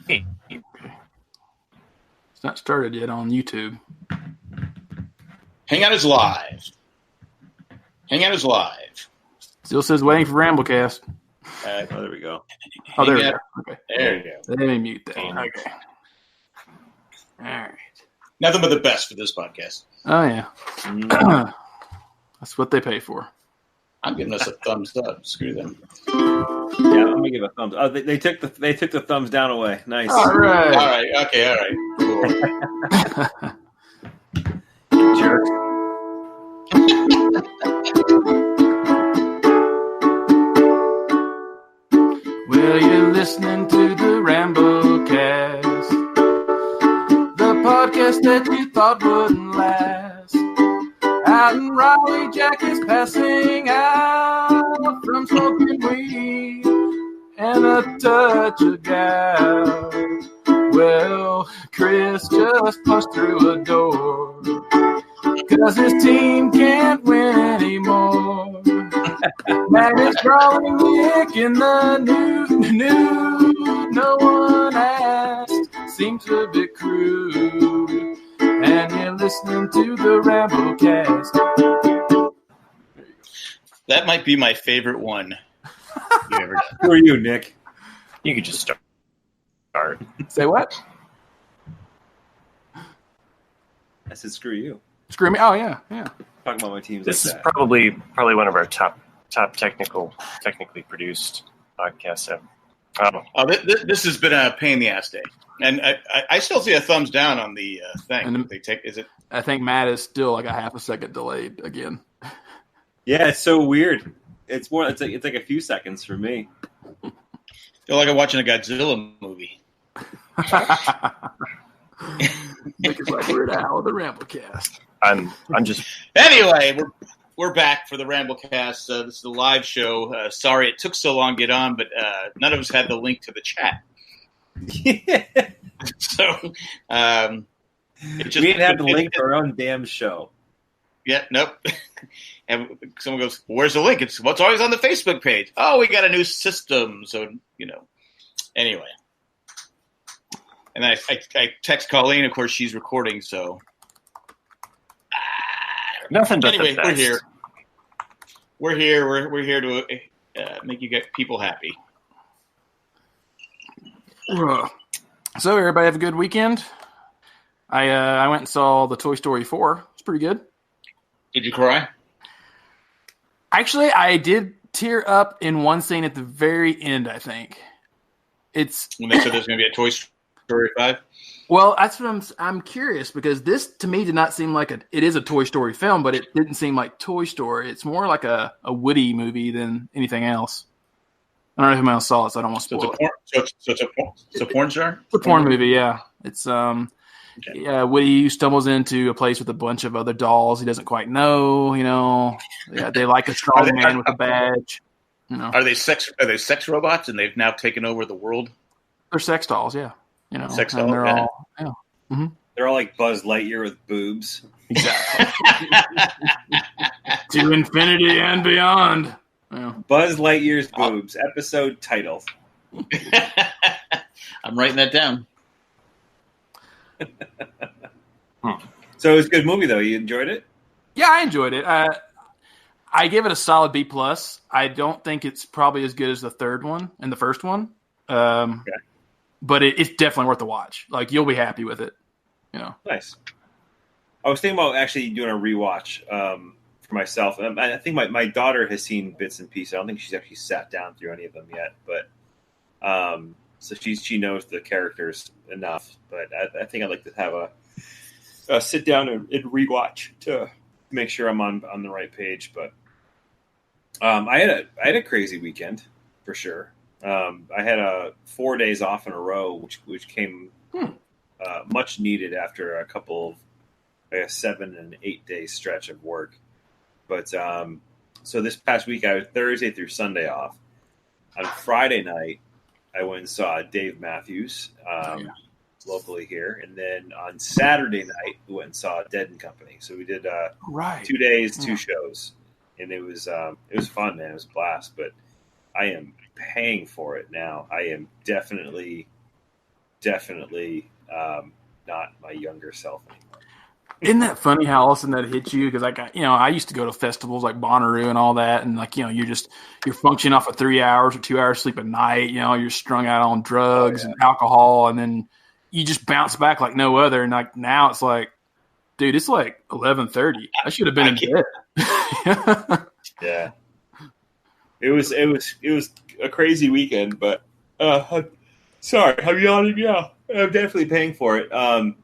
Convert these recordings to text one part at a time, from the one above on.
It's not started yet on YouTube. Hangout is live. Still says waiting for Ramblecast. There we go. Oh, there we go. Okay. There you go. Let me mute that. Okay. All right. Nothing but the best for this podcast. Oh, yeah. That's what they pay for. I'm giving us a thumbs up. Screw them. Yeah, let me give a thumbs. Oh, they took the thumbs down away. Nice. All right. All right. Okay. All right. Cool. Jerk. Well, you're listening to the Ramblecast, the podcast that you thought wouldn't last. Out in Raleigh, Jack is passing out from smoking weed and a touch of gout. Well, Chris just punched through a door 'cause his team can't win anymore. Matt is drawing Nick in the nude. No one asked. Seems a bit crude. And you're listening to the Ramblecast. That might be my favorite one you ever done. Who are you, Nick? You could just start. Say what? I said, screw you. Screw me. Oh, yeah. Talking about my teams. This like is that. probably one of our top technically produced podcasts ever. This has been a pain in the ass day. And I still see a thumbs down on the thing. And they take, is it? I think Matt is still like a half a second delayed again. Yeah, it's so weird. It's like a few seconds for me. Feel like I'm watching a Godzilla movie. Nick is like, Weird Al of the Ramblecast. I'm just Anyway, we're back for the Ramblecast. This is the live show. Sorry it took so long to get on, but none of us had the link to the chat. Yeah. So it just, we didn't have the link to our own damn show. Yeah, nope. And someone goes, "Where's the link?" It's what's always on the Facebook page. Oh, we got a new system, so Anyway, and I text Colleen. Of course, she's recording, so nothing but anyway, the best. We're here. We're here to make you get people happy. So everybody have a good weekend. I went and saw the Toy Story 4. It's pretty good. Did you cry? Actually, I did tear up in one scene at the very end, I think. It's When they said there's going to be a Toy Story 5? Well, that's what I'm curious, because this to me did not seem like it is a Toy Story film, but it didn't seem like Toy Story. It's more like a Woody movie than anything else. I don't know if anyone else saw it, so I don't want to spoil it. It's a porn star? It's a porn movie, yeah. It's yeah, Woody stumbles into a place with a bunch of other dolls he doesn't quite know, Yeah, they like a strong man with a badge. Are they sex robots and they've now taken over the world? They're sex dolls, yeah. Sex and dolls, they're yeah. all Mm-hmm. They're all like Buzz Lightyear with boobs. Exactly. To infinity and beyond. Yeah. Buzz Lightyear's boobs. Episode title. I'm writing that down. So it was a good movie, though. You enjoyed it? Yeah, I enjoyed it. I give it a solid B+. I don't think it's probably as good as the third one and the first one. But it's definitely worth a watch. Like, you'll be happy with it. Nice. I was thinking about actually doing a rewatch for myself. I think my daughter has seen bits and pieces. I don't think she's actually sat down through any of them yet. But so she knows the characters enough. But I think I'd like to have a sit down and rewatch to make sure I'm on the right page. But I had a crazy weekend for sure. I had 4 days off in a row, which came much needed after a couple of 7 and 8 day stretch of work. But so this past week, I had Thursday through Sunday off. On Friday night, I went and saw Dave Matthews locally here, and then on Saturday night, we went and saw Dead and Company. So we did 2 days, 2 shows, and it was fun, man. It was a blast. But I am paying for it now. I am definitely definitely not my younger self anymore. Isn't that funny how all of a sudden that hits you? Because I used to go to festivals like Bonnaroo and all that, and you're functioning off of 3 hours or 2 hours sleep a night. You're strung out on drugs and alcohol, and then you just bounce back like no other. And like now it's like, dude, it's like 11:30. I should have been in bed. Yeah, it was a crazy weekend, but sorry, I'm yawning. Yeah, I'm definitely paying for it.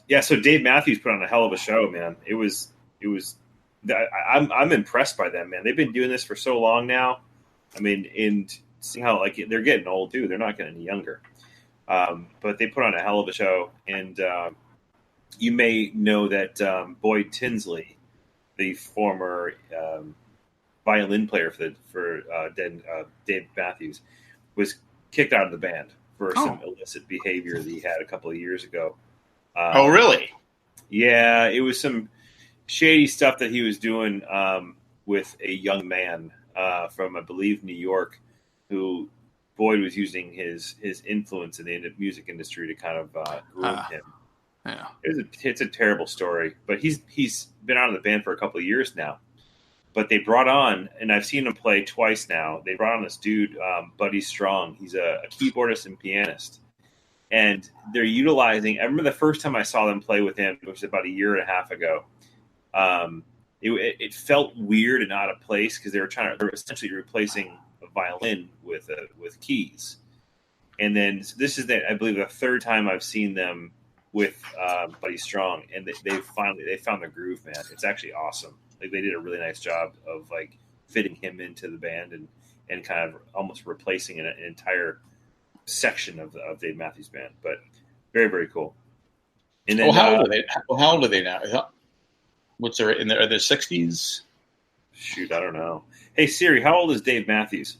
Yeah, so Dave Matthews put on a hell of a show, man. It was. I'm impressed by them, man. They've been doing this for so long now. I mean, and seeing how they're getting old too. They're not getting any younger. But they put on a hell of a show, and you may know that Boyd Tinsley, the former violin player for Dave Matthews, was kicked out of the band for some illicit behavior that he had a couple of years ago. Oh, really? Yeah, it was some shady stuff that he was doing with a young man from, I believe, New York, who Boyd was using his influence in the music industry to kind of groom him. Yeah, it's a terrible story, but he's been out of the band for a couple of years now. But they brought on, and I've seen him play twice now. They brought on this dude, Buddy Strong. He's a keyboardist and pianist. And they're utilizing. I remember the first time I saw them play with him, which was about a year and a half ago. It felt weird and out of place because they're essentially replacing a violin with keys. And then this is I believe the third time I've seen them with Buddy Strong, and they found the groove, man. It's actually awesome. Like they did a really nice job of like fitting him into the band and kind of almost replacing an entire section of Dave Matthews Band, but very, very cool. And then, how old are they now? What's their in their 60s? Shoot, I don't know. Hey Siri, how old is Dave Matthews?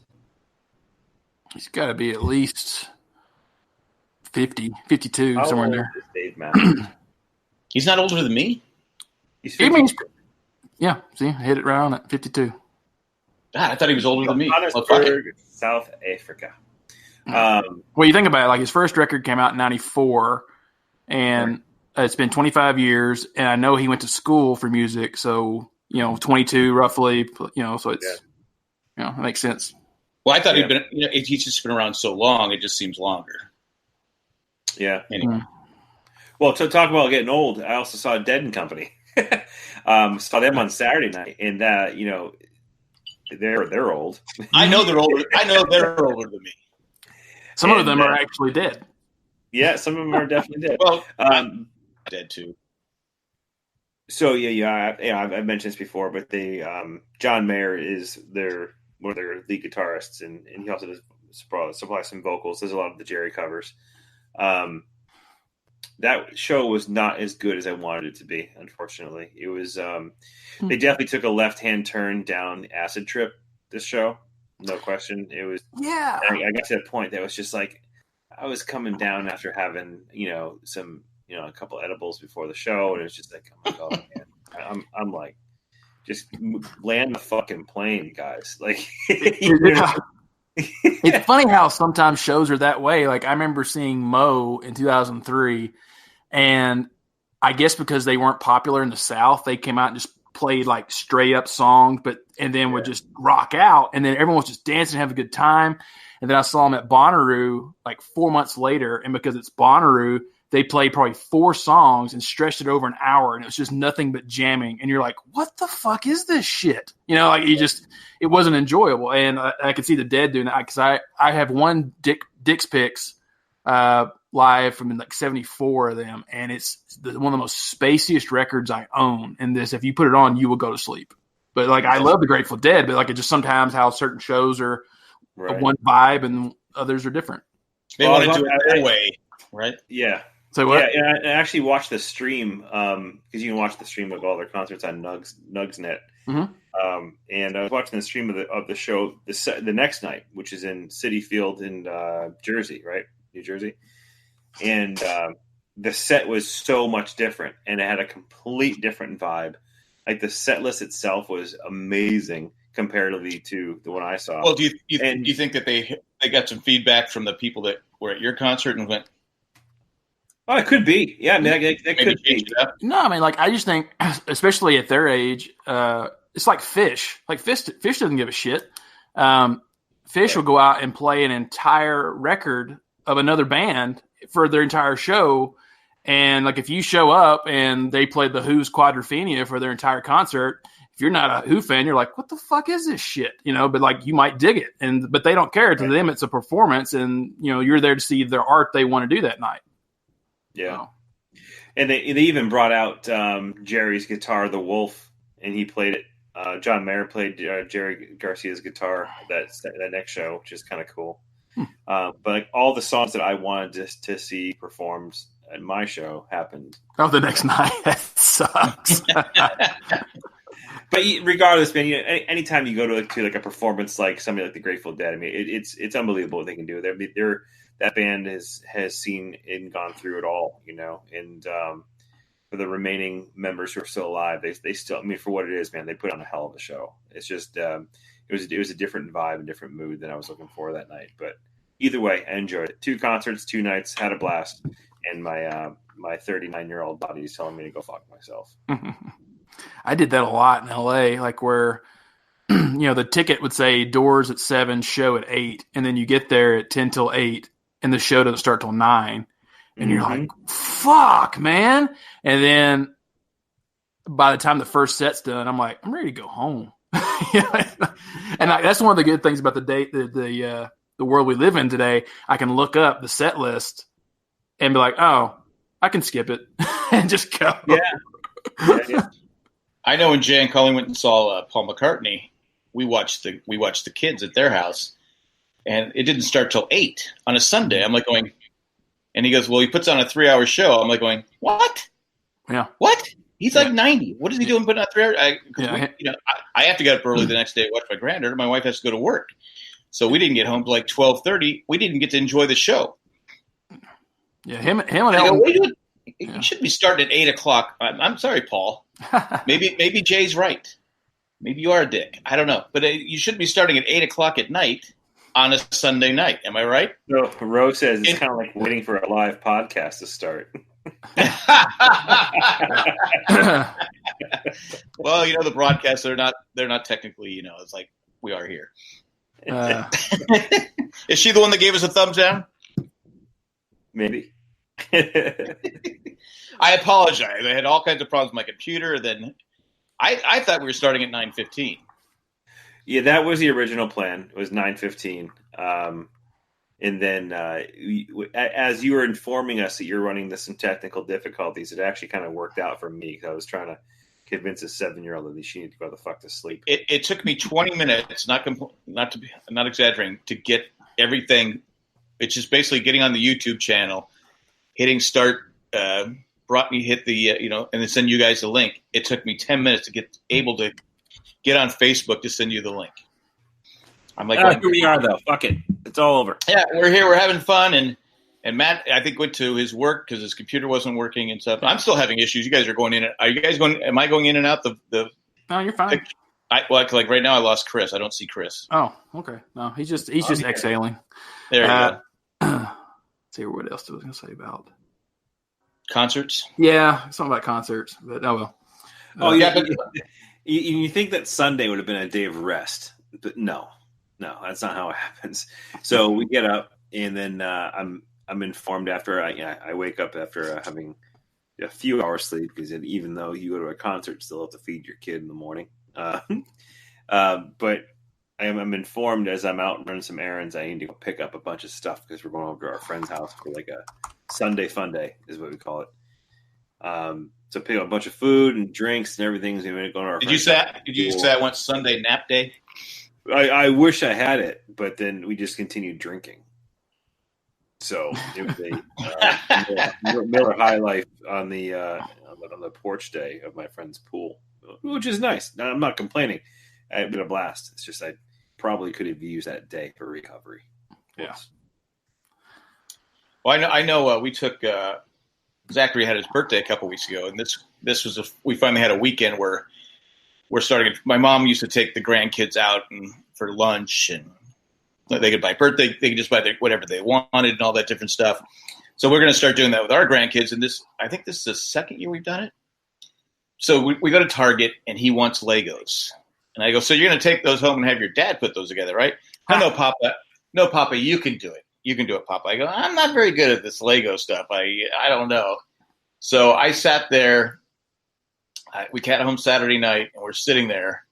He's got to be at least 50, 52, how somewhere in old there. Is Dave Matthews? He's not older than me. He's 50. Yeah, see, I hit it right on at 52. God, I thought he was older than me. Johannesburg, South Africa. Well, you think about it, like his first record came out in 94, and it's been 25 years, and I know he went to school for music, so, 22 roughly, so it's, it makes sense. Well, I thought he'd been, he's just been around so long, it just seems longer. Yeah. Anyway. Well, to talk about getting old, I also saw Dead and Company. Saw them on Saturday night, and they're old. I know they're older. I know they're older than me. Some of them are actually dead. Yeah, some of them are definitely dead. Well, I'm dead too. So I've mentioned this before, but they John Mayer is one of their lead guitarists, and he also does supply some vocals. There's a lot of the Jerry covers. That show was not as good as I wanted it to be. Unfortunately, it was. They definitely took a left-hand turn down Acid Trip. This show, no question. It was. Yeah. I got to that point that was just like I was coming down after having some a couple edibles before the show, and it was just like, oh my god, man, I'm like, just land the fucking plane, guys. Like, It's funny how sometimes shows are that way. Like I remember seeing Mo in 2003, and I guess because they weren't popular in the South, they came out and just played like straight up songs, and then would just rock out, and then everyone was just dancing, having a good time. And then I saw them at Bonnaroo like 4 months later, and because it's Bonnaroo, they played probably 4 songs and stretched it over an hour, and it was just nothing but jamming. And you're like, what the fuck is this shit? It wasn't enjoyable. And I could see the Dead doing that because I have one Dick's Picks live from like 74 of them, and it's one of the most spaciest records I own. And if you put it on, you will go to sleep. But like, I love the Grateful Dead, but like, it just sometimes how certain shows are one vibe and others are different. They want to do it their way, right? Yeah. So what? Yeah, and I actually watched the stream because you can watch the stream of all their concerts on Nugsnet. Mm-hmm. And I was watching the stream of the show the next night, which is in Citi Field in Jersey, right? New Jersey. And the set was so much different, and it had a complete different vibe. Like the set list itself was amazing comparatively to the one I saw. Well, do you think that they got some feedback from the people that were at your concert and went, Oh, it could be. Yeah, I mean, that could be. No, I mean, like, I just think, especially at their age, it's like Fish. Like, Fish doesn't give a shit. Fish will go out and play an entire record of another band for their entire show. And, like, if you show up and they play the Who's Quadrophenia for their entire concert, if you're not a Who fan, you're like, what the fuck is this shit? You know, but, like, you might dig it. But they don't care. To them, it's a performance. And, you know, you're there to see their art they want to do that night. Yeah. So. And they even brought out Jerry's guitar, the Wolf, and he played it. John Mayer played Jerry Garcia's guitar that next show, which is kind of cool. But like all the songs that I wanted to see performed at my show happened. Oh, the next night. That sucks. But regardless, man, you know, anytime you go to a performance like somebody like the Grateful Dead, I mean, it's unbelievable what they can do. That band has seen and gone through it all, you know, and for the remaining members who are still alive, they still, I mean, for what it is, man, they put on a hell of a show. It's just it was a different vibe and different mood than I was looking for that night. But either way, I enjoyed it. 2 concerts, 2 nights, had a blast, and my 39-year-old body is telling me to go fuck myself. I did that a lot in LA, like where, you know, the ticket would say doors at 7, show at 8, and then you get there at 10 till 8, and the show doesn't start till 9, and you're like, fuck, man. And then by the time the first set's done, I'm like, I'm ready to go home. And that's one of the good things about the world we live in today. I can look up the set list and be like, oh, I can skip it and just go. Yeah. I know when Jay and Colleen went and saw Paul McCartney, we watched the kids at their house, and it didn't start till 8 on a Sunday. I'm like going, and he goes, well, he puts on a 3-hour show. I'm like going, what? Yeah. What? He's like 90. What is he doing putting on 3 hours? I have to get up early the next day to watch my granddaughter. My wife has to go to work. So we didn't get home till like 12:30. We didn't get to enjoy the show. Yeah, him and Ellen. You should be starting at 8 o'clock. I'm sorry, Paul. Maybe Jay's right. Maybe you are a dick. I don't know. But you shouldn't be starting at 8 o'clock at night on a Sunday night. Am I right? No, Rose says it's kind of like waiting for a live podcast to start. Well, you know, the broadcasts, they're not technically, you know, it's like we are here. Is she the one that gave us a thumbs down? Maybe. I apologize. I had all kinds of problems with my computer. Then I thought we were starting at 9:15. Yeah, that was the original plan. It was 9:15. And then as you were informing us that you're running into some technical difficulties, it actually kind of worked out for me because I was trying to convince a 7-year-old that she needed to go the fuck to sleep. It took me 20 minutes, not exaggerating, to get everything. It's just basically getting on the YouTube channel, hitting start, brought me hit the and then send you guys the link. It took me 10 minutes to get able to get on Facebook to send you the link. I'm like, here we are though. Fuck it, it's all over. Yeah, we're here. We're having fun, and Matt, I think, went to his work because his computer wasn't working and stuff. I'm still having issues. You guys are going in. Are you guys going? Am I going in and out the? No, you're fine. Like right now, I lost Chris. I don't see Chris. Oh, okay. No, he's just exhaling. There you go. Let's see what else I was going to say about concerts. Yeah, something about concerts, but oh well. You think that Sunday would have been a day of rest, but no, that's not how it happens. So we get up, and then I'm informed after I wake up after having a few hours sleep, because even though you go to a concert, you still have to feed your kid in the morning. But I'm informed as I'm out running some errands, I need to go pick up a bunch of stuff because we're going over to our friend's house for like a Sunday fun day, is what we call it. So pick up a bunch of food and drinks and everything. So going to our Did you say I want Sunday nap day? I wish I had it, but then we just continued drinking. So it was a Miller High Life on the porch day of my friend's pool, which is nice. Now, I'm not complaining. It's been a blast. It's just I probably could have used that day for recovery. Yeah. Well, I know. We took Zachary had his birthday a couple weeks ago, and this was we finally had a weekend where we're starting. My mom used to take the grandkids out for lunch, and they could buy birthday. They could just buy whatever they wanted and all that different stuff. So we're going to start doing that with our grandkids. And I think this is the second year we've done it. So we go to Target, and he wants Legos. And I go, so you're going to take those home and have your dad put those together, right? Oh, no, Papa. No, Papa, you can do it. You can do it, Papa. I go, I'm not very good at this Lego stuff. I don't know. So I sat there. We got home Saturday night, and we're sitting there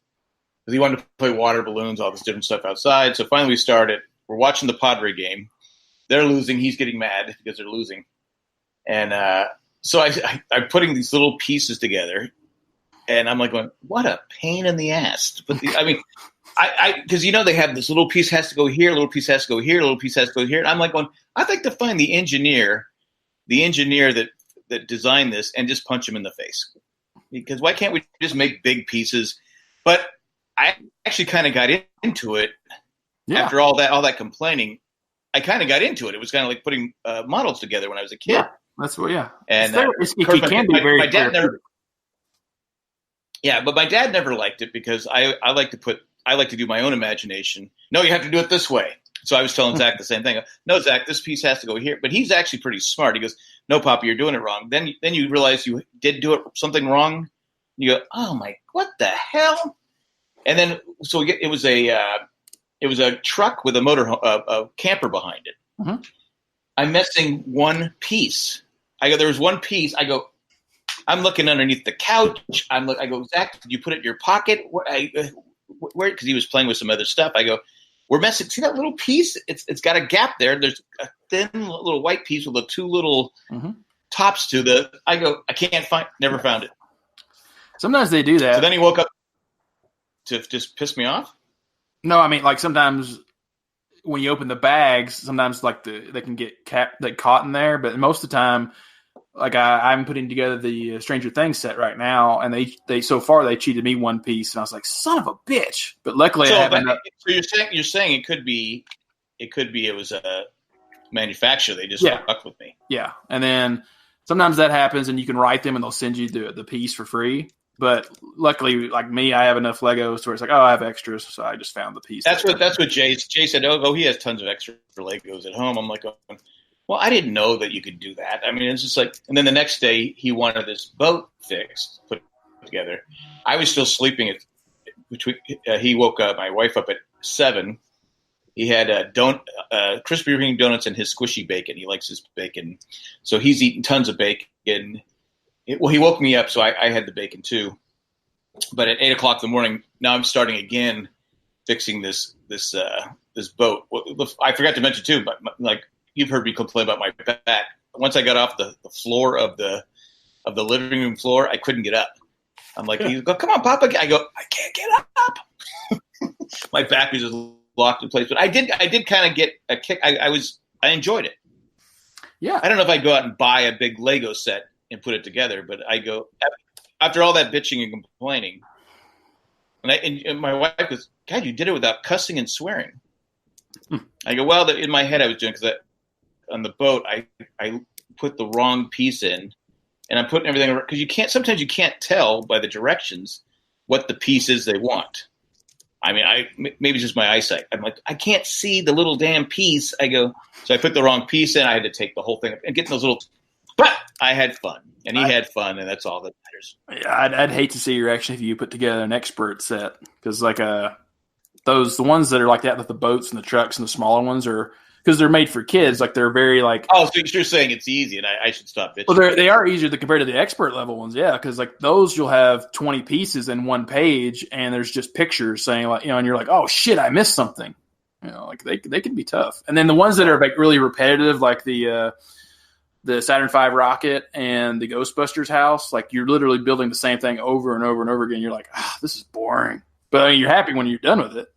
because he wanted to play water balloons, all this different stuff outside. So finally we started. We're watching the Padre game. They're losing. He's getting mad because they're losing. And so I'm putting these little pieces together, and I'm like going, what a pain in the ass to put these. I mean, because they have this little piece has to go here, little piece has to go here, little piece has to go here. And I'm like going, I'd like to find the engineer that designed this and just punch him in the face. Because why can't we just make big pieces? But I actually kind of got into it after all that complaining. I kind of got into it. It was kind of like putting models together when I was a kid. Yeah, that's what. Yeah, and it can be very. My dad never. Yeah, but my dad never liked it because I like to do my own imagination. No, you have to do it this way. So I was telling Zach the same thing. No, Zach, this piece has to go here. But he's actually pretty smart. He goes, no, Papa, you're doing it wrong. Then you realize you did do something wrong. You go, oh my, what the hell? And then so it was a truck with a camper behind it. Mm-hmm. I'm missing one piece. There was one piece. I'm looking underneath the couch. I go, Zach, did you put it in your pocket? Where? Because he was playing with some other stuff. I go, we're messing. See that little piece? It's got a gap there. There's a thin little white piece with the two little tops to the. I go, I can't find. Never found it. Sometimes they do that. So then he woke up to just piss me off. No, I mean, like sometimes when you open the bags, sometimes like they can get caught in there. But most of the time, like I'm putting together the Stranger Things set right now, and they so far they cheated me one piece, and I was like, son of a bitch. But luckily, I haven't. So you're saying it could be it was a manufacturer. They just fucked with me. Yeah, and then sometimes that happens, and you can write them, and they'll send you the piece for free. But luckily, like me, I have enough Legos where it's like, oh, I have extras, so I just found the piece. That's what Jay said. Oh, he has tons of extra Legos at home. I'm like, well, I didn't know that you could do that. I mean, it's just like, and then the next day he wanted this boat fixed, put together. I was still sleeping he woke up, my wife up at 7. He had Krispy Kreme donuts and his squishy bacon. He likes his bacon. So he's eating tons of bacon. He woke me up, so I had the bacon too. But at 8 o'clock in the morning, now I'm starting again fixing this boat. I forgot to mention too, but like you've heard me complain about my back. Once I got off the floor of the living room floor, I couldn't get up. I'm like, you go, come on, Papa. I go, I can't get up. My back was just locked in place. But I did kind of get a kick. I enjoyed it. Yeah. I don't know if I'd go out and buy a big Lego set and put it together, but I go after all that bitching and complaining, and my wife goes, God, you did it without cussing and swearing. I go, well, in my head I was doing because on the boat I put the wrong piece in, and I'm putting everything because sometimes you can't tell by the directions what the piece is they want. I mean, maybe it's just my eyesight. I'm like, I can't see the little damn piece. I go, so I put the wrong piece in. I had to take the whole thing and get those little. But I had fun, and he had fun, and that's all that matters. Yeah, I'd hate to see your reaction if you put together an expert set, because like the ones that are like that, with the boats and the trucks and the smaller ones are because they're made for kids. Like they're very like. Oh, so you're saying it's easy, and I should stop bitching. Well, they are easier compared to the expert level ones, yeah. Because like those, you'll have 20 pieces in one page, and there's just pictures saying like and you're like, oh shit, I missed something. Like they can be tough. And then the ones that are like really repetitive, like the Saturn V rocket and the Ghostbusters house, like you're literally building the same thing over and over and over again. You're like, this is boring. But I mean, you're happy when you're done with it.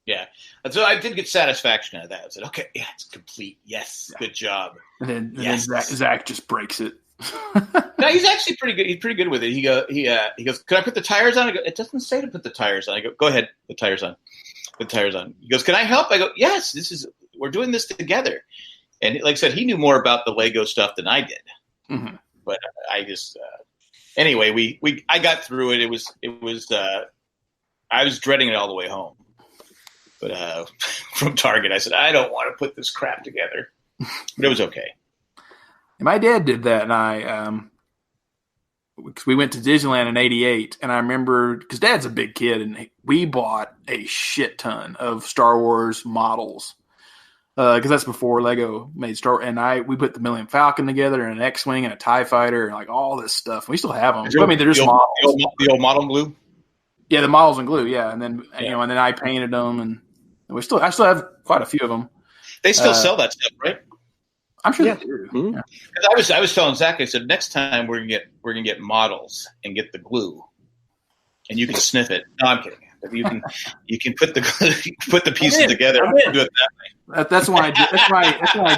Yeah. And so I did get satisfaction out of that. I said, okay, yeah, it's complete. Yes. Good job. And then Zach just breaks it. No, he's actually pretty good. He's pretty good with it. He goes, can I put the tires on? I go, it doesn't say to put the tires on. I go, go ahead. Put the tires on. Put the tires on. He goes, can I help? I go, yes, we're doing this together. And like I said, he knew more about the Lego stuff than I did. Mm-hmm. But I just anyway, I got through it. It was I was dreading it all the way home. But from Target, I said, I don't want to put this crap together. But it was okay. my dad did that, and because we went to Disneyland in '88, and I remember because Dad's a big kid, and we bought a shit ton of Star Wars models because that's before Lego made Star. And we put the Millennium Falcon together, and an X-wing, and a TIE fighter, and like all this stuff. We still have them. I mean, they're just models. The old model glue. Yeah, the models in glue. Yeah, and then and then I painted them, and I still have quite a few of them. They still sell that stuff, right? I'm sure they do. Mm-hmm. Yeah. I was telling Zach, I said next time we're gonna get models and get the glue, and you can sniff it. No, I'm kidding. You can put the pieces together and do it that way. That's why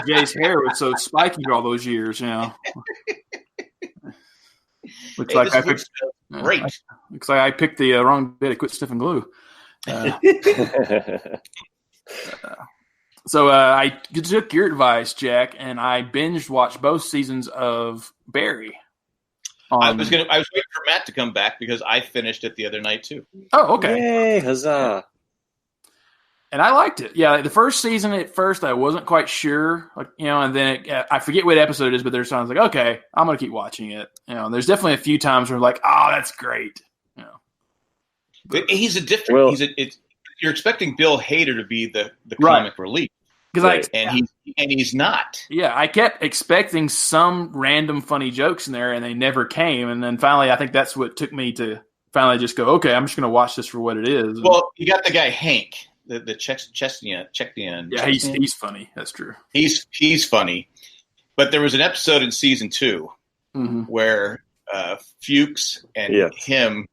Jay's hair was so spiky all those years. Looks like I picked great. Looks like I picked the wrong day to quit sniffing glue. So I took your advice, Jack, and I binge watched both seasons of Barry. I was waiting for Matt to come back because I finished it the other night too. Oh, okay. Yay, huzzah. And I liked it. Yeah, the first season at first I wasn't quite sure, and then I forget what episode it is, but there's times like, okay, I'm going to keep watching it. There's definitely a few times where I'm like, oh, that's great. He's a different. You're expecting Bill Hader to be the comic relief, and he's not. Yeah, I kept expecting some random funny jokes in there, and they never came. And then finally, I think that's what took me to finally just go, okay, I'm just going to watch this for what it is. Well, you got the guy Hank, the Chechenian. Yeah, he's funny. That's true. He's funny, but there was an episode in season 2 where Fuchs and him,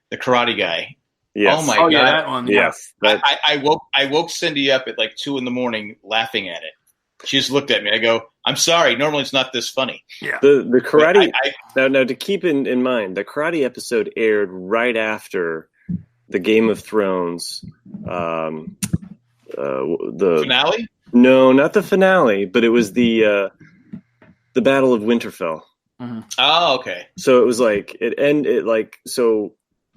the karate guy. Yes. Oh my God! Yeah, that one. Yes. I woke Cindy up at like 2 a.m. laughing at it. She just looked at me. I go, "I'm sorry. Normally it's not this funny." Yeah. The karate. Now to keep in mind, the karate episode aired right after the Game of Thrones. The finale? No, not the finale, but it was the Battle of Winterfell. Mm-hmm. Oh, okay. So it was like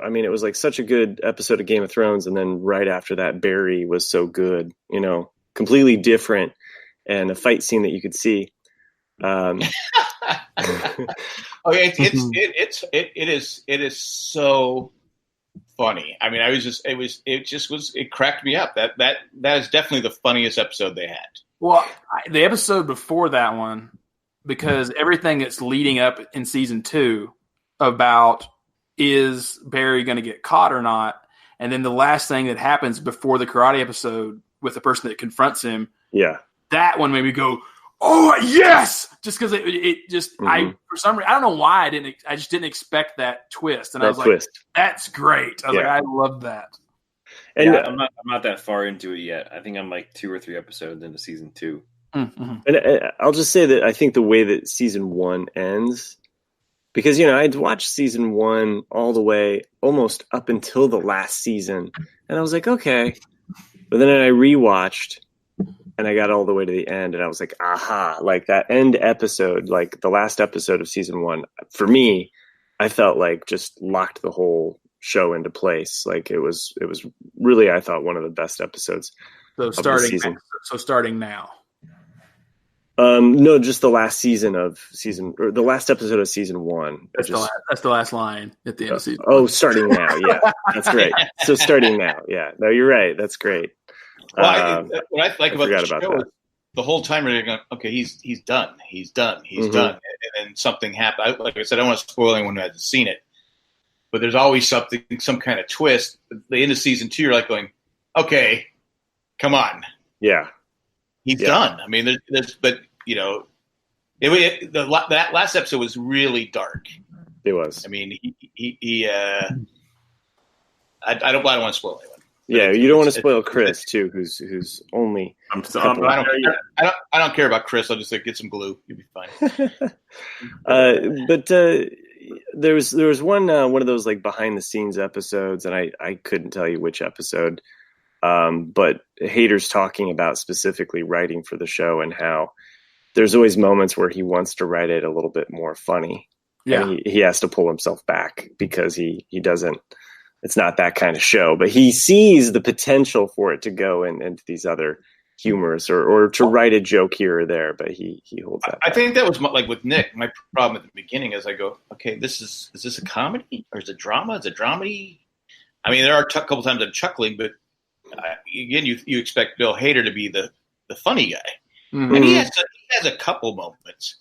I mean, it was like such a good episode of Game of Thrones, and then right after that, Barry was so good, completely different, and a fight scene that you could see. It is so funny. I mean, it cracked me up. That is definitely the funniest episode they had. Well, the episode before that one, because everything that's leading up in season 2 about is Barry going to get caught or not? And then the last thing that happens before the karate episode with the person that confronts him, that one made me go, oh yes! Just because it just I for some reason I don't know why I just didn't expect that twist, and I was like, that's great. I was like, I love that. And I'm not that far into it yet. I think I'm like 2 or 3 episodes into season 2. Mm-hmm. And I'll just say that I think the way that season 1 ends. Because, I'd watched season 1 all the way almost up until the last season. And I was like, okay. But then I rewatched and I got all the way to the end. And I was like, aha. Like that end episode, like the last episode of season 1, for me, I felt like just locked the whole show into place. Like it was really, I thought, one of the best episodes of the season. So starting now. No, just the last season of the last episode of season 1. That's the last line at the end of season. Oh, starting now, yeah, that's great. So starting now, yeah. No, you're right. That's great. Well, what I like about the show is the whole time you're going, okay, he's done, he's done, and then something happened. Like I said, I don't want to spoil anyone who hasn't seen it, but there's always some kind of twist. At the end of season 2, you're like going, okay, come on, yeah. He's done. I mean, that last episode was really dark. It was. I mean, I don't want to spoil anyone. Yeah, you don't want to spoil Chris too, who's only. I don't care about Chris. I'll just get some glue. You'll be fine. But there was one of those like behind the scenes episodes, and I couldn't tell you which episode. But Hader's talking about specifically writing for the show and how there's always moments where he wants to write it a little bit more funny. Yeah. And he has to pull himself back because he doesn't, it's not that kind of show, but he sees the potential for it to go into these other humorous or to write a joke here or there, but he holds that. I think that was like with Nick. My problem at the beginning is I go, okay, is this a comedy or is it drama? Is it dramedy? I mean, there are a couple times I'm chuckling, but again, you expect Bill Hader to be the funny guy, and he has a couple moments,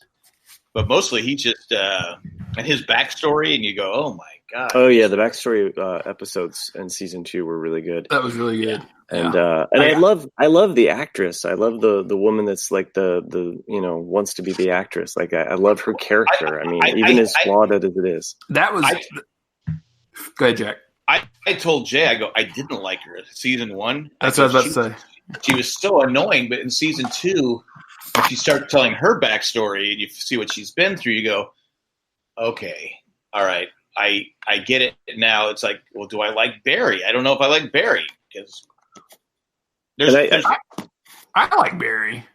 but mostly he's just and his backstory, and you go, oh my god. Oh yeah, the backstory episodes in season 2 were really good. That was really good. And I love the actress. I love the woman that's like the wants to be the actress. Like I love her character. I mean, even as flawed as it is. That was. Go ahead, Jack. I told Jay, I didn't like her season 1. That's what I was about to say. She was so annoying, but in season 2, when she started telling her backstory and you see what she's been through, you go, okay, all right, I get it now. It's like, well, do I like Barry? I don't know if I like Barry because I like Barry.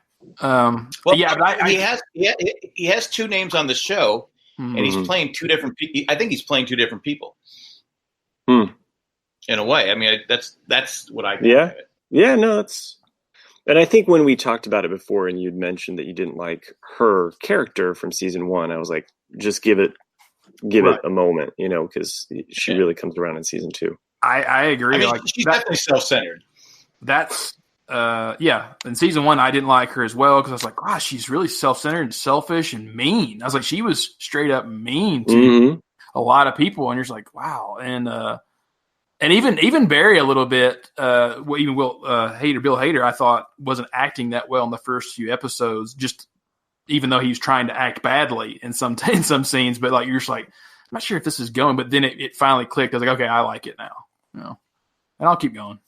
Well, yeah, but he has 2 names on the show, and he's playing 2 different people. I think he's playing 2 different people. In a way, I mean, that's what I think of it. Yeah, no, that's. And I think when we talked about it before, and you'd mentioned that you didn't like her character from season 1, I was like, just give it a moment, because she really comes around in season 2. I agree. I mean, she's definitely self-centered. That's in season 1, I didn't like her as well because I was like, gosh, she's really self-centered and selfish and mean. I was like, she was straight up mean to a lot of people, and you're just like, wow. And even Barry a little bit, even Bill Hader, I thought wasn't acting that well in the first few episodes. Just even though he was trying to act badly in some scenes, but like you're just like, I'm not sure if this is going. But then it finally clicked. I was like, okay, I like it now. And I'll keep going.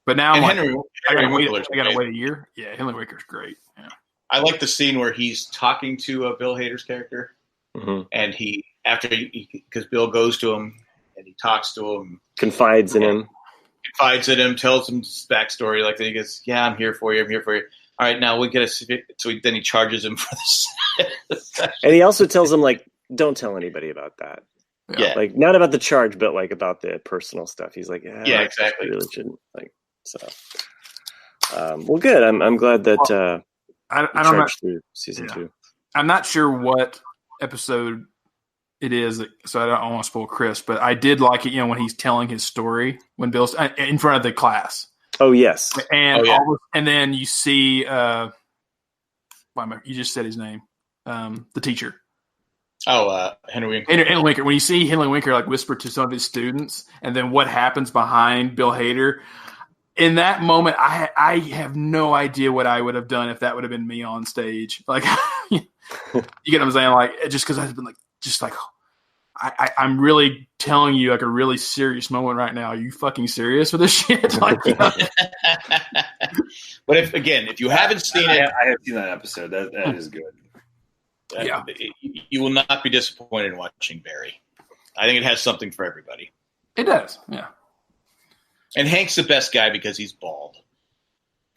But now I'm Henry I gotta wait a year. Yeah, Henry Winker's great. Yeah. I like the scene where he's talking to Bill Hader's character, and because Bill goes to him and he talks to him, confides in him, tells him his backstory. Like he goes, "Yeah, I'm here for you. All right, now we get a." So then he charges him for this, and he also tells him like, "Don't tell anybody about that." Yeah, like not about the charge, but like about the personal stuff. He's like, "Yeah, exactly." Really shouldn't like so. Well, good. I'm glad that I don't know through season 2. I'm not sure what episode it is, so I don't want to spoil Chris, but I did like it, when he's telling his story when Bill's in front of the class. Oh yes, and and then you see, you just said his name, the teacher. Henry Winker. Henry Winker. When you see Henry Winker like whisper to some of his students, and then what happens behind Bill Hader. In that moment, I have no idea what I would have done if that would have been me on stage. Like, you get what I'm saying? Like, just because I've been like, I'm really telling you like a really serious moment right now. Are you fucking serious with this shit? Like, But if you haven't seen it, I have seen that episode. That is good. You will not be disappointed in watching Barry. I think it has something for everybody. It does, yeah. And Hank's the best guy because he's bald.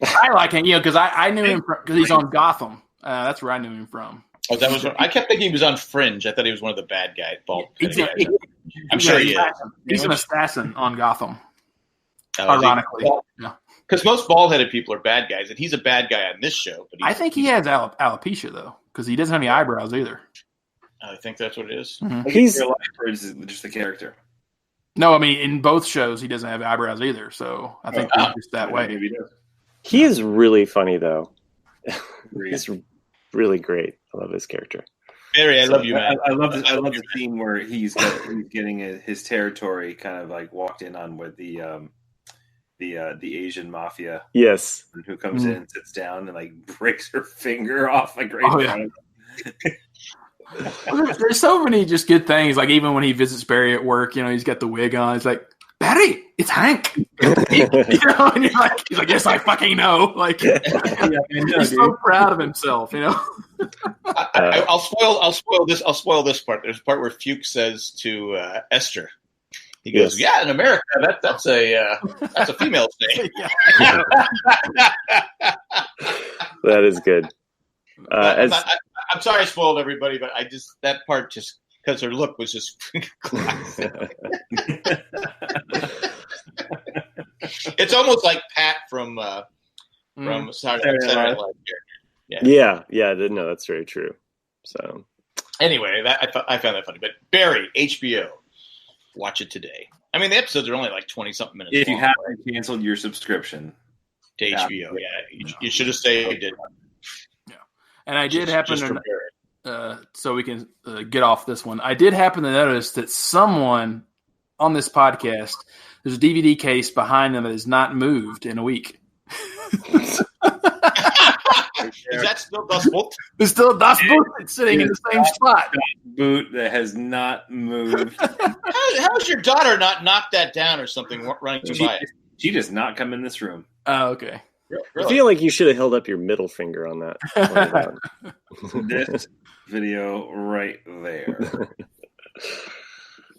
I like him, because I knew him because he's on Gotham. That's where I knew him from. Oh, I kept thinking he was on Fringe. I thought he was one of the bad guys. Bald. I'm sure he is. He's an assassin on Gotham. Ironically, because most bald-headed people are bad guys, and he's a bad guy on this show. But I think he has alopecia though, because he doesn't have any eyebrows either. I think that's what it is. Mm-hmm. He's just the character. No, I mean, in both shows, he doesn't have eyebrows either, so I think he's just that way. He is really funny, though. He's really great. I love his character. Barry, I love you, man. I love the scene where he's getting his territory kind of like walked in on with the Asian mafia. Yes. Who comes in and sits down and like breaks her finger off like right in front of him. There's so many just good things. Like even when he visits Barry at work, he's got the wig on. He's like, Barry, it's Hank. And you're like, he's like, yes, I fucking know. Like, he's so proud of himself. I'll spoil this part. There's a part where Fuchs says to Esther, he goes, "Yeah, in America, that's a female's name." That is good. I'm sorry I spoiled everybody, but that part just because her look was just classic. It's almost like Pat from from Saturday Night Live character. Yeah. No, that's very true. So anyway, I found that funny. But Barry, HBO, watch it today. I mean, the episodes are only like 20-something minutes If long. you haven't canceled your subscription to HBO, you should have saved it. Yeah, and I did happen to, so we can get off this one. I did happen to notice that someone on this podcast, there's a DVD case behind them that is not moved in a week. Is that still Das Boot? It's still Das Boot. It's sitting in the same spot. Boot that has not moved. How's your daughter not knocked that down or something running by it? She does not come in this room. Oh, okay. Really? I feel like you should have held up your middle finger on that. This video right there.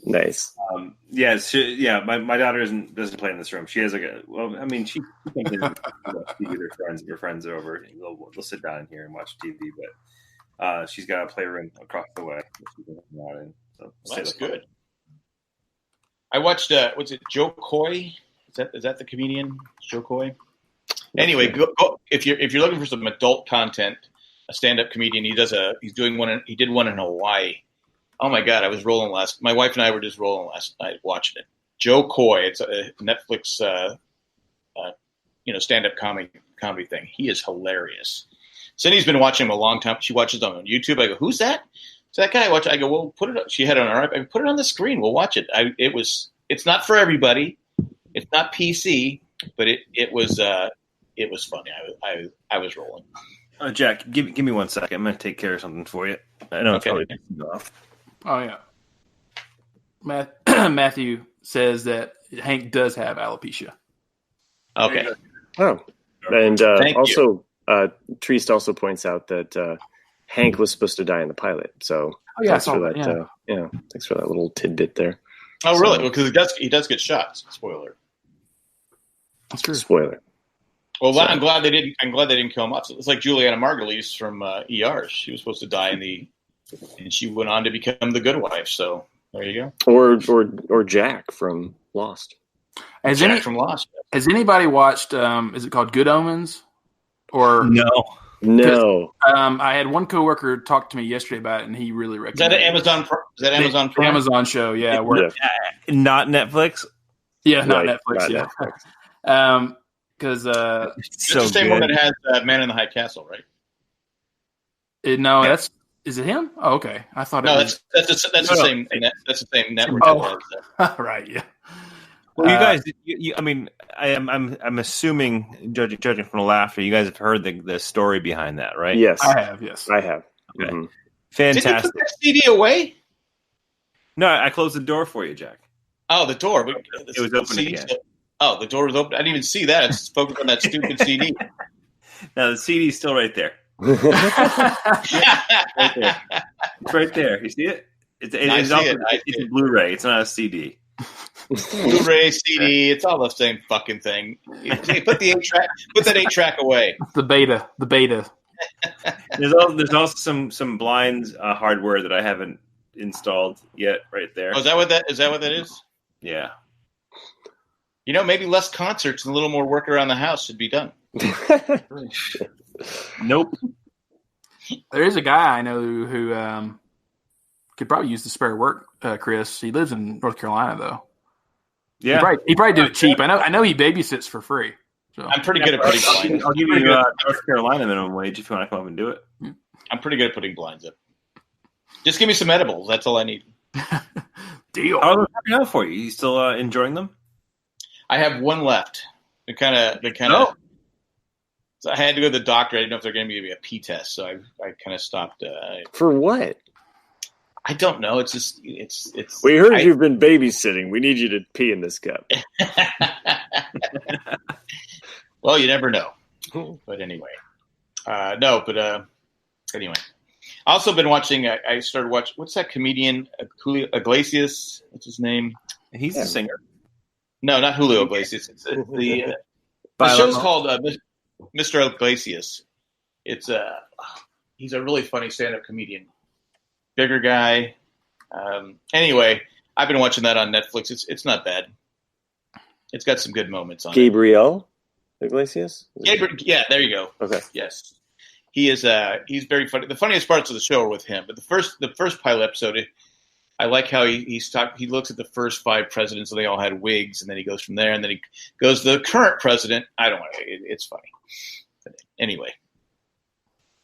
Nice. My daughter doesn't play in this room. She has she comes in with her friends are over. They'll sit down in here and watch TV, but she's got a playroom across the way. So that's good. I watched was it Joe Coy? Is that the comedian Joe Coy? Anyway, go, if you're looking for some adult content, a stand-up comedian, he did one in Hawaii. Oh my God, I was rolling my wife and I were just rolling last night watching it. Joe Coy, it's a Netflix stand-up comedy thing. He is hilarious. Cindy's been watching him a long time. She watches him on YouTube. I go, who's that? So that guy I watch. I go, well, put it up. She had it on her iPad. I go, put it on the screen. We'll watch it. It's not for everybody. It's not PC, but it was funny. I was rolling. Jack, give me 1 second. I'm going to take care of something for you. I know it's probably off. Oh, yeah. Matthew says that Hank does have alopecia. Okay. Oh. And also, Treast also points out that Hank was supposed to die in the pilot. So thanks for that. Thanks for that little tidbit there. Oh, really? Because he does get shot. Spoiler. That's true. Spoiler. Well, I'm glad they didn't kill him off. It's like Juliana Margulies from ER. She was supposed to die and she went on to become the good wife. So there you go. Or Jack from Lost. Has anybody watched? Is it called Good Omens? Or no. I had one coworker talk to me yesterday about it, and he really recommended. Is that Amazon Prime? Amazon show, yeah. Not Netflix. Yeah, not Netflix. Yeah. Because it's the same one that has Man in the High Castle, right? Is it him? Oh, okay. I thought that's the same. That's the same network. Oh, right. Yeah. Well, you guys, I'm assuming, judging from the laughter, you guys have heard the story behind that, right? Yes, I have. Yes, I have. Okay. Mm-hmm. Fantastic. Did you put that CD away? No, I closed the door for you, Jack. Oh, the door. It was open again. Oh, the door was open. I didn't even see that. I just focused on that stupid CD. No, the CD is still right there. Right there. It's right there. You see it? It's a Blu-ray. It's not a CD. Blu-ray, CD, it's all the same fucking thing. Hey, put the 8-track. Put that 8-track away. The beta. There's also some blinds hardware that I haven't installed yet. Right there. Oh, is that what that is? Yeah. Maybe less concerts and a little more work around the house should be done. Nope. There is a guy I know who could probably use the spare work, Chris. He lives in North Carolina, though. Yeah. He probably do it cheap. I know he babysits for free. So. I'm pretty good at putting blinds up. I'll give you North Carolina minimum wage if you want to come up and do it. I'm pretty good at putting blinds up. Just give me some edibles. That's all I need. Deal. How are they working out for you? You still enjoying them? I have one left. They kind of. So I had to go to the doctor. I didn't know if they're going to give me a pee test, so I kind of stopped. For what? I don't know. It's just it's. We heard you've been babysitting. We need you to pee in this cup. Well, you never know. But anyway, anyway. I also been watching. I started watching. What's that comedian? Julio Iglesias. What's his name? He's a singer. No, not Julio Iglesias. It's the show's called Mr. Iglesias. It's he's a really funny stand-up comedian. Bigger guy. Anyway, I've been watching that on Netflix. It's not bad. It's got some good moments on Gabriel? Iglesias? Yeah, there you go. Okay. Yes. He is. He's very funny. The funniest parts of the show are with him. But the first pilot episode, I like how he looks at the first 5 presidents, and they all had wigs, and then he goes from there, and then he goes to the current president. I don't know. It's funny. But anyway,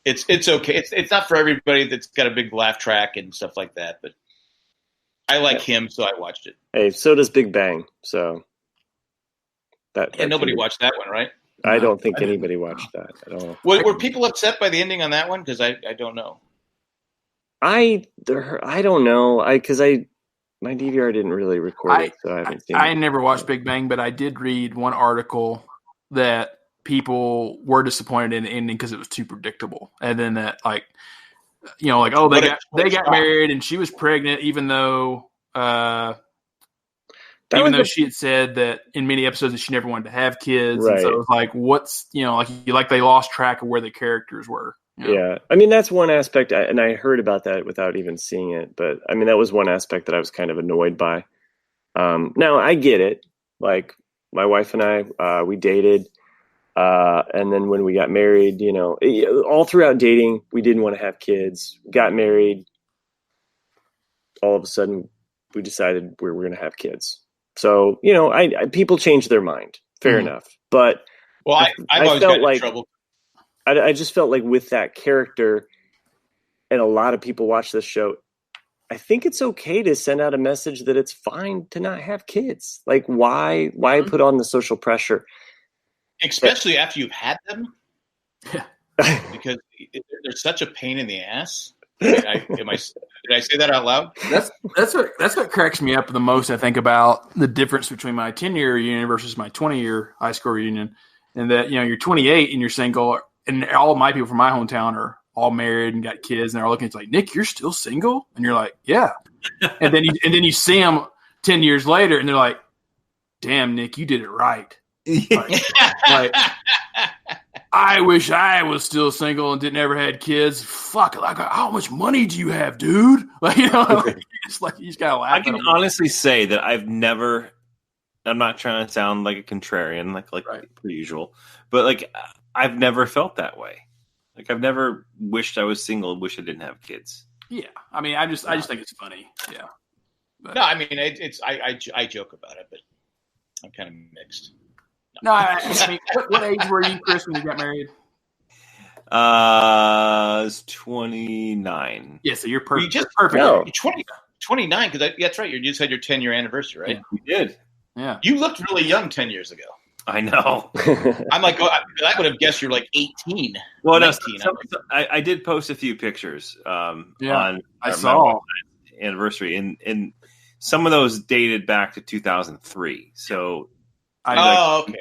it's okay. It's not for everybody that's got a big laugh track and stuff like that. But I like him, so I watched it. Hey, so does Big Bang. So that nobody watched that one, right? I don't think anybody watched that at all. Were people upset by the ending on that one? Because I don't know. I don't know. My DVR didn't really record it, so I haven't seen it. I never watched Big Bang, but I did read one article that people were disappointed in the ending because it was too predictable, and then that they got married and she was pregnant, even though she had said that in many episodes that she never wanted to have kids, right. And so it was like, they lost track of where the characters were. Yeah, I mean, that's one aspect, and I heard about that without even seeing it. But I mean, that was one aspect that I was kind of annoyed by. Now I get it. Like my wife and I, we dated, and then when we got married, all throughout dating, we didn't want to have kids. Got married. All of a sudden, we decided we were going to have kids. So people change their mind. Fair enough. But I've always got in trouble. I just felt like with that character, and a lot of people watch this show, I think it's okay to send out a message that it's fine to not have kids. Like, why put on the social pressure? Especially after you've had them. Yeah. Because they're such a pain in the ass. Did I say that out loud? That's what cracks me up the most, I think, about the difference between my 10-year reunion versus my 20-year high school reunion. And that, you're 28 and you're single, and all of my people from my hometown are all married and got kids, and they're all looking. It's like, Nick, you're still single, and you're like, yeah. and then you see them 10 years later, and they're like, damn, Nick, you did it right. Like, I wish I was still single and didn't ever had kids. Fuck, like, how much money do you have, dude? Like, it's like you just gotta laugh. I can honestly say that I've never. I'm not trying to sound like a contrarian, like right. Per usual, but like I've never felt that way. Like I've never wished I was single and wish I didn't have kids. Yeah, I mean, I just think it's funny. Yeah. But, no, I mean, I joke about it, but I'm kind of mixed. No, I mean, what age were you, Chris, when you got married? I was 29. Yeah, so you're perfect. You just perfect. No. 29, because that's right. You just had your 10-year anniversary, right? Yeah, we did. Yeah. You looked really young 10 years ago. I know. I'm like, I would have guessed you're like 18. Well, 19, I did post a few pictures on I saw anniversary, and some of those dated back to 2003. So, okay.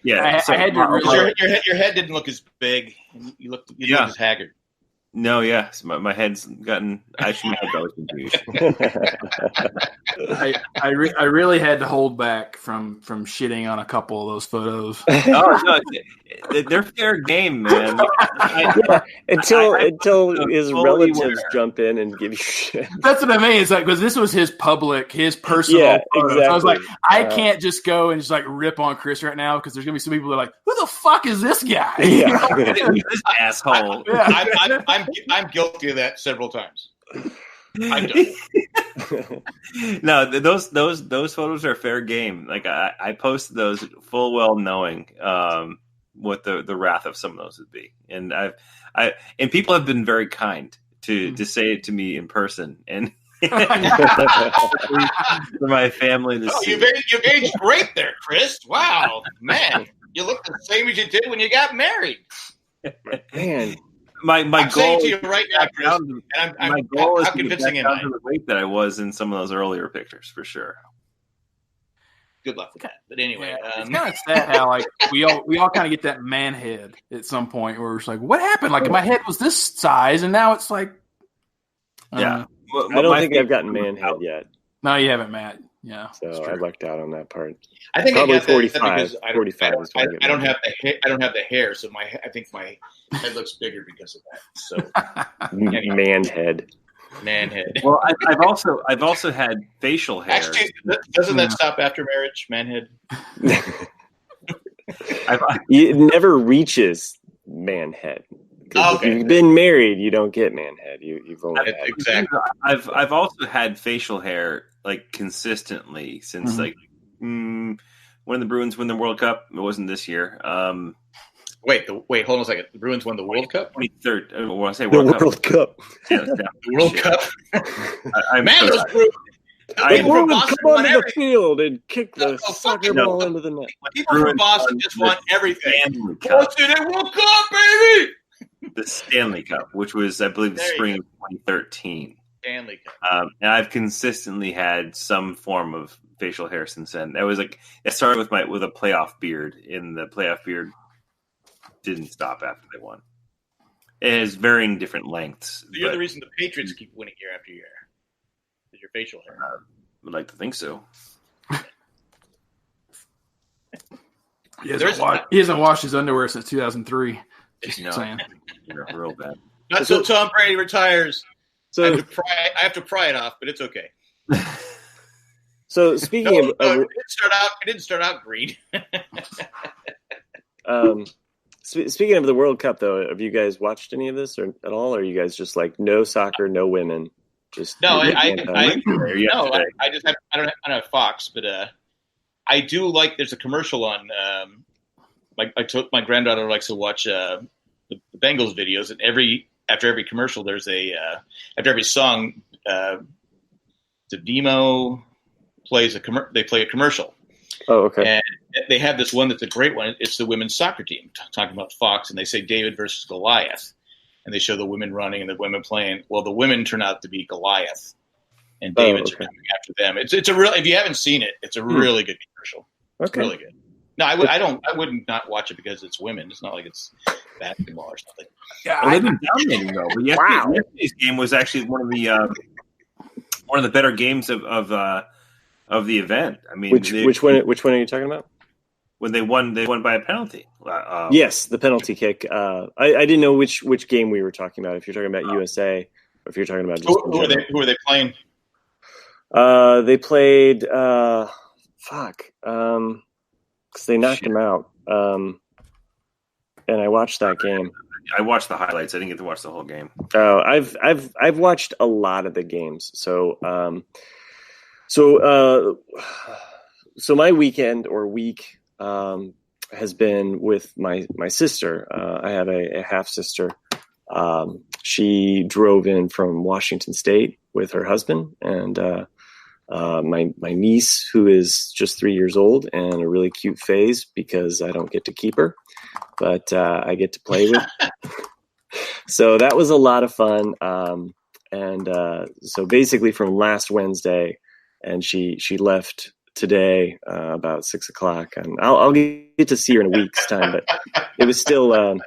Yeah, I had to your head didn't look as big. You looked as haggard. No, yes, my head's gotten. I should have those confused. I really had to hold back from shitting on a couple of those photos. Oh no, they're fair game, man. Until his relatives jump in and give you shit. That's what I mean. It's like, because this was his personal photos. Exactly. So I was like, I can't just go and just like rip on Chris right now, because there's gonna be some people that are like, who the fuck is this guy? Yeah, this asshole. I'm guilty of that several times. No, those photos are fair game. Like I posted those full well knowing what the wrath of some of those would be, and and people have been very kind to say it to me in person, and for my family to see. You've aged great there, Chris. Wow, man, you look the same as you did when you got married. Man. My goal to you right now, Chris, my goal is how convincing am I? To the weight that I was in some of those earlier pictures, for sure. Good luck with that. But anyway, it's kind of sad how like we all kind of get that man head at some point where it's like, what happened? Like my head was this size, and now it's like, yeah. I don't think I've gotten man head yet. No, you haven't, Matt. Yeah, so I lucked out on that part. I think probably I got 45. I 45 is what I don't have the hair. I don't have the hair, so I think my head looks bigger because of that. So man head. Well, I've also had facial hair. Actually, doesn't that stop after marriage? Man head. it never reaches man head. If you've been married, you don't get man head. You've only had exactly. I've also had facial hair like consistently since when the Bruins win the World Cup. It wasn't this year. Wait, hold on a second. The Bruins won the World Cup? 23rd. When I say the World Cup. Yeah, the World Cup. Man, those Bruins. The Bruins come onto the field and kick the soccer ball into the net. People from Boston just want everything. Boston and World Cup, baby! The Stanley Cup, which was, I believe, the spring of 2013. Stanley Cup. And I've consistently had some form of facial hair since then. It started with a playoff beard, and the playoff beard didn't stop after they won. It has varying different lengths. So you're the reason the Patriots keep winning year after year. Is your facial hair? Would like to think so. He hasn't washed his underwear since 2003. Just saying. You're real bad. Not till Tom Brady retires. So I have to pry it off, but it's okay. So speaking of, it didn't start out green. Speaking of the World Cup, though, have you guys watched any of this or at all? Or are you guys just like no soccer, no women? Just I don't have Fox, but I do like. There's a commercial on. My granddaughter likes to watch the Bengals videos, and after every commercial, there's after every song, the Demo plays they play a commercial. Oh, okay. And they have this one that's a great one. It's the women's soccer team talking about Fox, and they say David versus Goliath, and they show the women running and the women playing. Well, the women turn out to be Goliath, and David's coming after them. It's a real. If you haven't seen it, it's a really good commercial. Okay. It's really good. No, I wouldn't not watch it because it's women. It's not like it's basketball or something. Yeah, they've been dominating though. But yesterday's game was actually one of the better games of the event. I mean, which one are you talking about? When they won by a penalty. Yes, the penalty kick. I didn't know which game we were talking about. If you're talking about USA, or if you're talking about just who are they playing? They played. Because they knocked them out. And I watched that game. I watched the highlights. I didn't get to watch the whole game. Oh, I've watched a lot of the games. So my weekend or week has been with my sister. I have a half sister. She drove in from Washington State with her husband and my niece, who is just 3 years old and a really cute phase because I don't get to keep her, but I get to play with. So that was a lot of fun. So basically from last Wednesday, and she left today about 6:00, and I'll get to see her in a week's time, but it was still.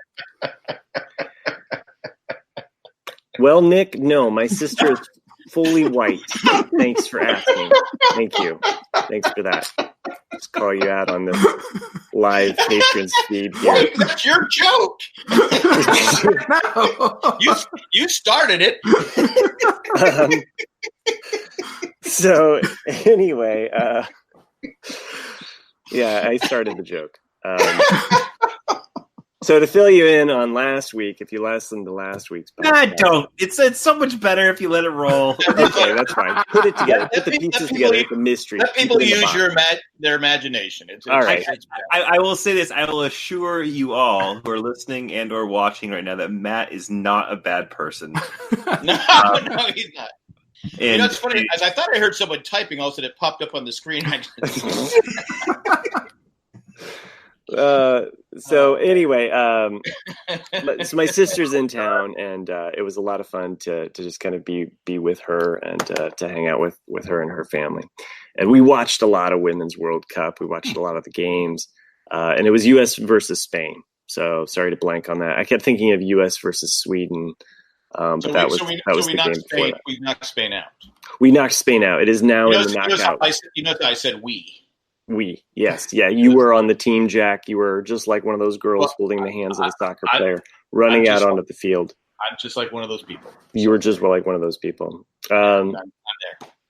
Well, Nick, no, my sister is fully white. Thanks for asking. Thank you. Thanks for that. Just call you out on this live Patron feed here. Wait, that's your joke. You started it. So anyway, I started the joke. So to fill you in on last week, if you listened to last week's podcast, don't. It's so much better if you let it roll. Okay, that's fine. Put it together. Put the pieces together. It's a mystery. Let people use their imagination. All right. I will say this. I will assure you all who are listening and or watching right now that Matt is not a bad person. No, he's not. And it's funny. As I thought I heard someone typing, all of a sudden it popped up on the screen. So anyway, so my sister's in town, and it was a lot of fun to just kind of be with her and to hang out with her and her family. And we watched a lot of Women's World Cup. We watched a lot of the games, and it was U.S. versus Spain. So sorry to blank on that. I kept thinking of U.S. versus Sweden, but that was the game before that. We knocked Spain out. We knocked Spain out. It is now in the knockout. I said we. Yes. Yeah, you were on the team, Jack. You were just like one of those girls holding the hands of a soccer player, running out onto the field. I'm just like one of those people. You were just like one of those people. I'm there.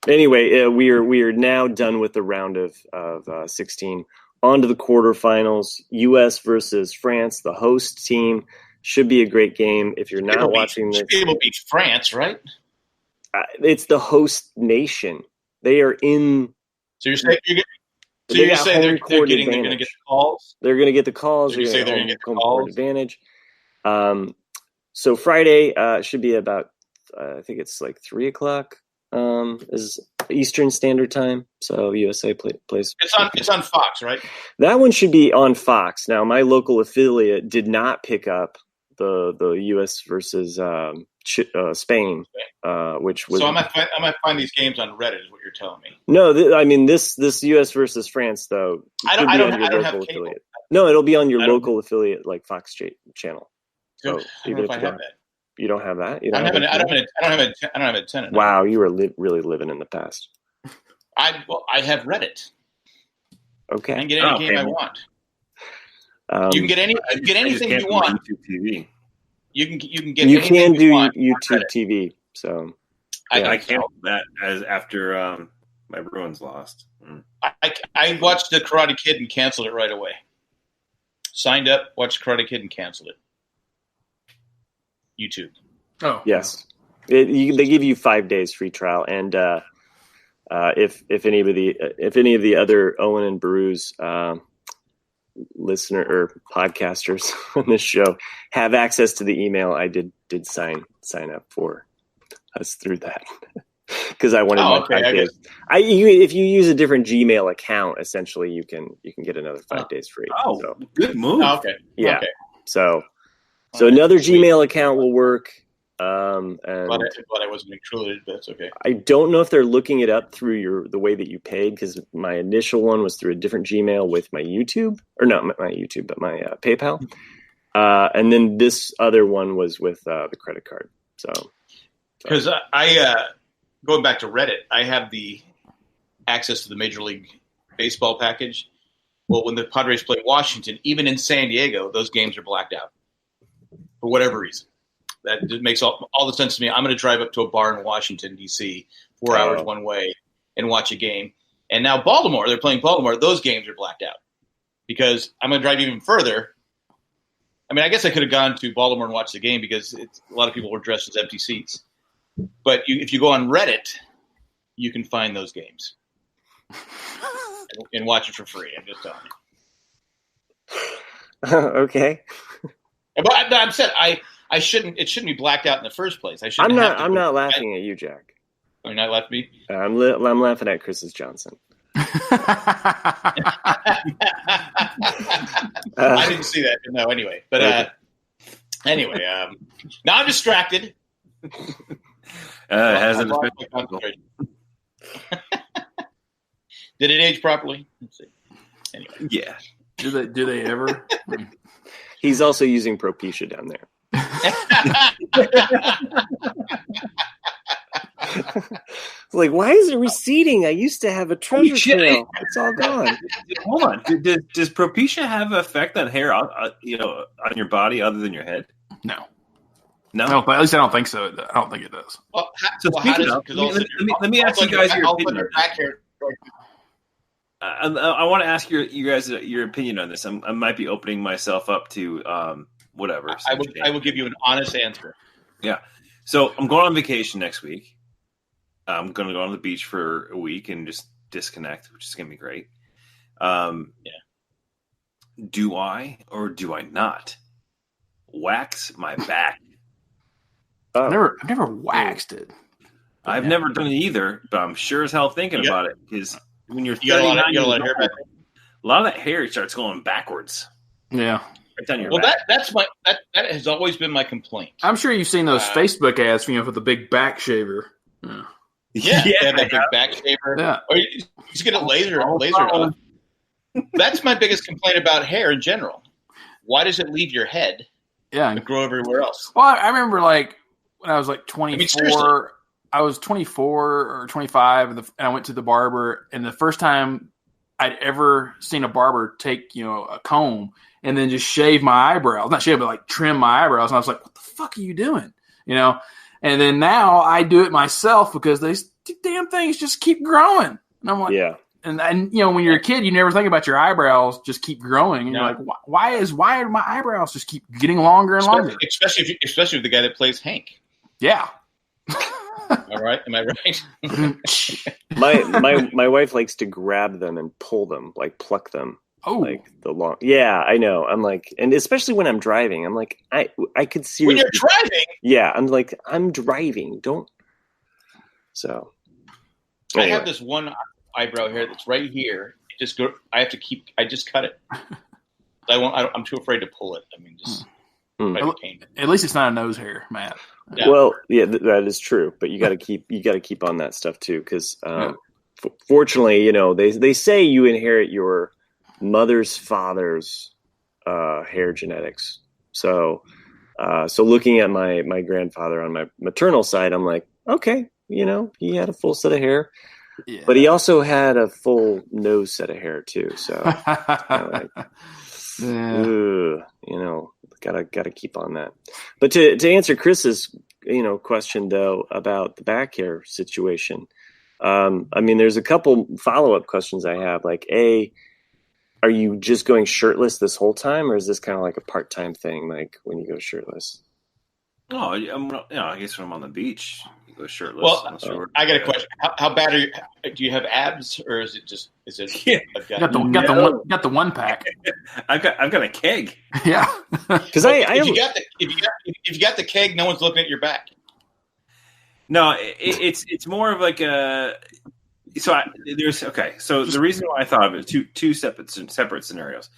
Anyway, we are now done with the round of 16. on to the quarterfinals. U.S. versus France, the host team. Should be a great game. If you're not watching this, should be able to beat France, right? It's the host nation. They are in. So you're saying they're going to get the calls? They're going to get the calls. So they're going to get the home court advantage. So Friday should be about, I think it's like 3:00 is Eastern Standard Time. So USA plays. It's on Fox, right? That one should be on Fox. Now, my local affiliate did not pick up the U.S. versus Spain, which was. So I might find these games on Reddit, is what you're telling me. No, I mean this U.S. versus France though. I don't have cable. Affiliate. No, it'll be on your local affiliate, like Fox channel. So I don't know if I have that. You don't have that. I don't have a tenant. Wow, you were really living in the past. I have Reddit. Okay, I can get any game I want. You can get anything you want. YouTube TV. You can get. You can do YouTube TV. So I canceled that after my Bruins lost. I watched the Karate Kid and canceled it right away. Signed up, watched Karate Kid and canceled it. YouTube. Oh yes, they give you 5 days free trial, and if any of the other Owen and Brews listener or podcasters on this show have access to the email, I did sign up for us through that because I wanted my 5 days. If you use a different Gmail account, essentially you can get another 5 days free. Oh, so. Good move. Oh, okay. Yeah. Okay. So another Gmail account will work. And glad I wasn't included, but that's okay. I don't know if they're looking it up through the way that you paid, because my initial one was through a different Gmail with my YouTube, or not my YouTube, but my PayPal. And then this other one was with the credit card. So because I going back to Reddit, I have the access to the Major League Baseball package. Well, when the Padres play Washington, even in San Diego, those games are blacked out for whatever reason. That just makes all the sense to me. I'm going to drive up to a bar in Washington, D.C., 4 hours one way and watch a game. And now Baltimore, they're playing Baltimore. Those games are blacked out because I'm going to drive even further. I mean, I guess I could have gone to Baltimore and watched the game because a lot of people were dressed as empty seats. But if you go on Reddit, you can find those games and watch it for free. I'm just telling you. Okay. But I'm said it shouldn't be blacked out in the first place. I'm not laughing at you, Jack. You're not laughing at me? I'm laughing at Chris's Johnson. I didn't see that. No, anyway. But anyway, now I'm distracted. It hasn't. Did it age properly? Let's see. Anyway. Yeah. Do they ever? He's also using Propecia down there. Like, why is it receding? I used to have a treasure trail. It's all gone. Hold on. Does Propecia have an effect on hair, on your body other than your head? No. No, at least I don't think so. I don't think it does. Well, let me ask you guys your opinion. I want to ask you guys your opinion on this. I might be opening myself up to whatever. I will give you an honest answer. Yeah. So I'm going on vacation next week. I'm going to go on the beach for a week and just disconnect, which is going to be great. Yeah. Do I or do I not wax my back? I've never waxed it. I've never done it either, but I'm sure as hell thinking about it because when you're 39, a lot of that hair starts going backwards. Yeah. Right down your back. that has always been my complaint. I'm sure you've seen those Facebook ads, with the big back shaver. Yeah, that big back shaver. Yeah. Or you just get a laser on. That's my biggest complaint about hair in general. Why does it leave your head? Yeah, and grow everywhere else. Well, I remember when I was 24. I was 24 or 25, and I went to the barber, and the first time I'd ever seen a barber take a comb and then just shave my eyebrows. Not shave, but trim my eyebrows. And I was like, what the fuck are you doing? And then now I do it myself because these damn things just keep growing. And I'm like, yeah. And when you're a kid, you never think about your eyebrows just keep growing. And you're like, why do my eyebrows just keep getting longer and longer? Especially if the guy that plays Hank. Yeah. All right. Am I right? My wife likes to grab them and pull them, like pluck them. Oh, like the long. Yeah, I know. I'm like, and especially when I'm driving, I'm like, I could see when you're driving. Yeah, I'm like, I'm driving. Don't. So. Anyway. I have this one eyebrow hair that's right here. I just cut it. I'm too afraid to pull it. I mean, just. At least it's not a nose hair, Matt. Yeah. Well, yeah, that is true. But you got to keep on that stuff too, because fortunately, they say you inherit your mother's father's hair genetics. So looking at my grandfather on my maternal side, I'm like, okay, he had a full set of hair, but he also had a full nose set of hair too. So, gotta keep on that. But to answer Chris's question though about the back hair situation, I mean, there's a couple follow-up questions I have. Like, are you just going shirtless this whole time, or is this kind of like a part-time thing, like when you go shirtless? Oh, I guess when I'm on the beach, you go shirtless. Well, I got a question. How bad are you? Do you have abs, or is it? Got the one pack? I've got a keg. Yeah, because if you got the keg, no one's looking at your back. No, it's more of like a. So the reason why I thought of it, two separate scenarios.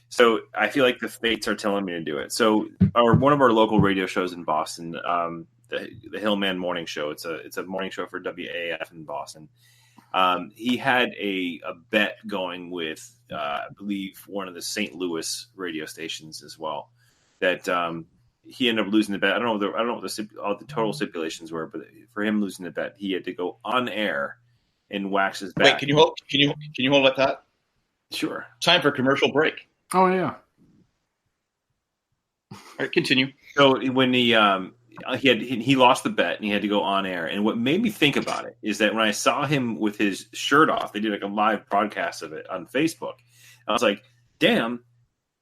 So I feel like the fates are telling me to do it. So one of our local radio shows in Boston, the Hillman Morning Show. It's a morning show for WAAF in Boston. He had a bet going with I believe one of the St. Louis radio stations as well. That he ended up losing the bet. I don't know what all the total stipulations were, but for him losing the bet, he had to go on air and wax his back. Wait, can you hold at that? Sure. Time for commercial break. Oh yeah. All right, continue. So when he lost the bet and he had to go on air, and what made me think about it is that when I saw him with his shirt off, they did like a live broadcast of it on Facebook. I was like, damn,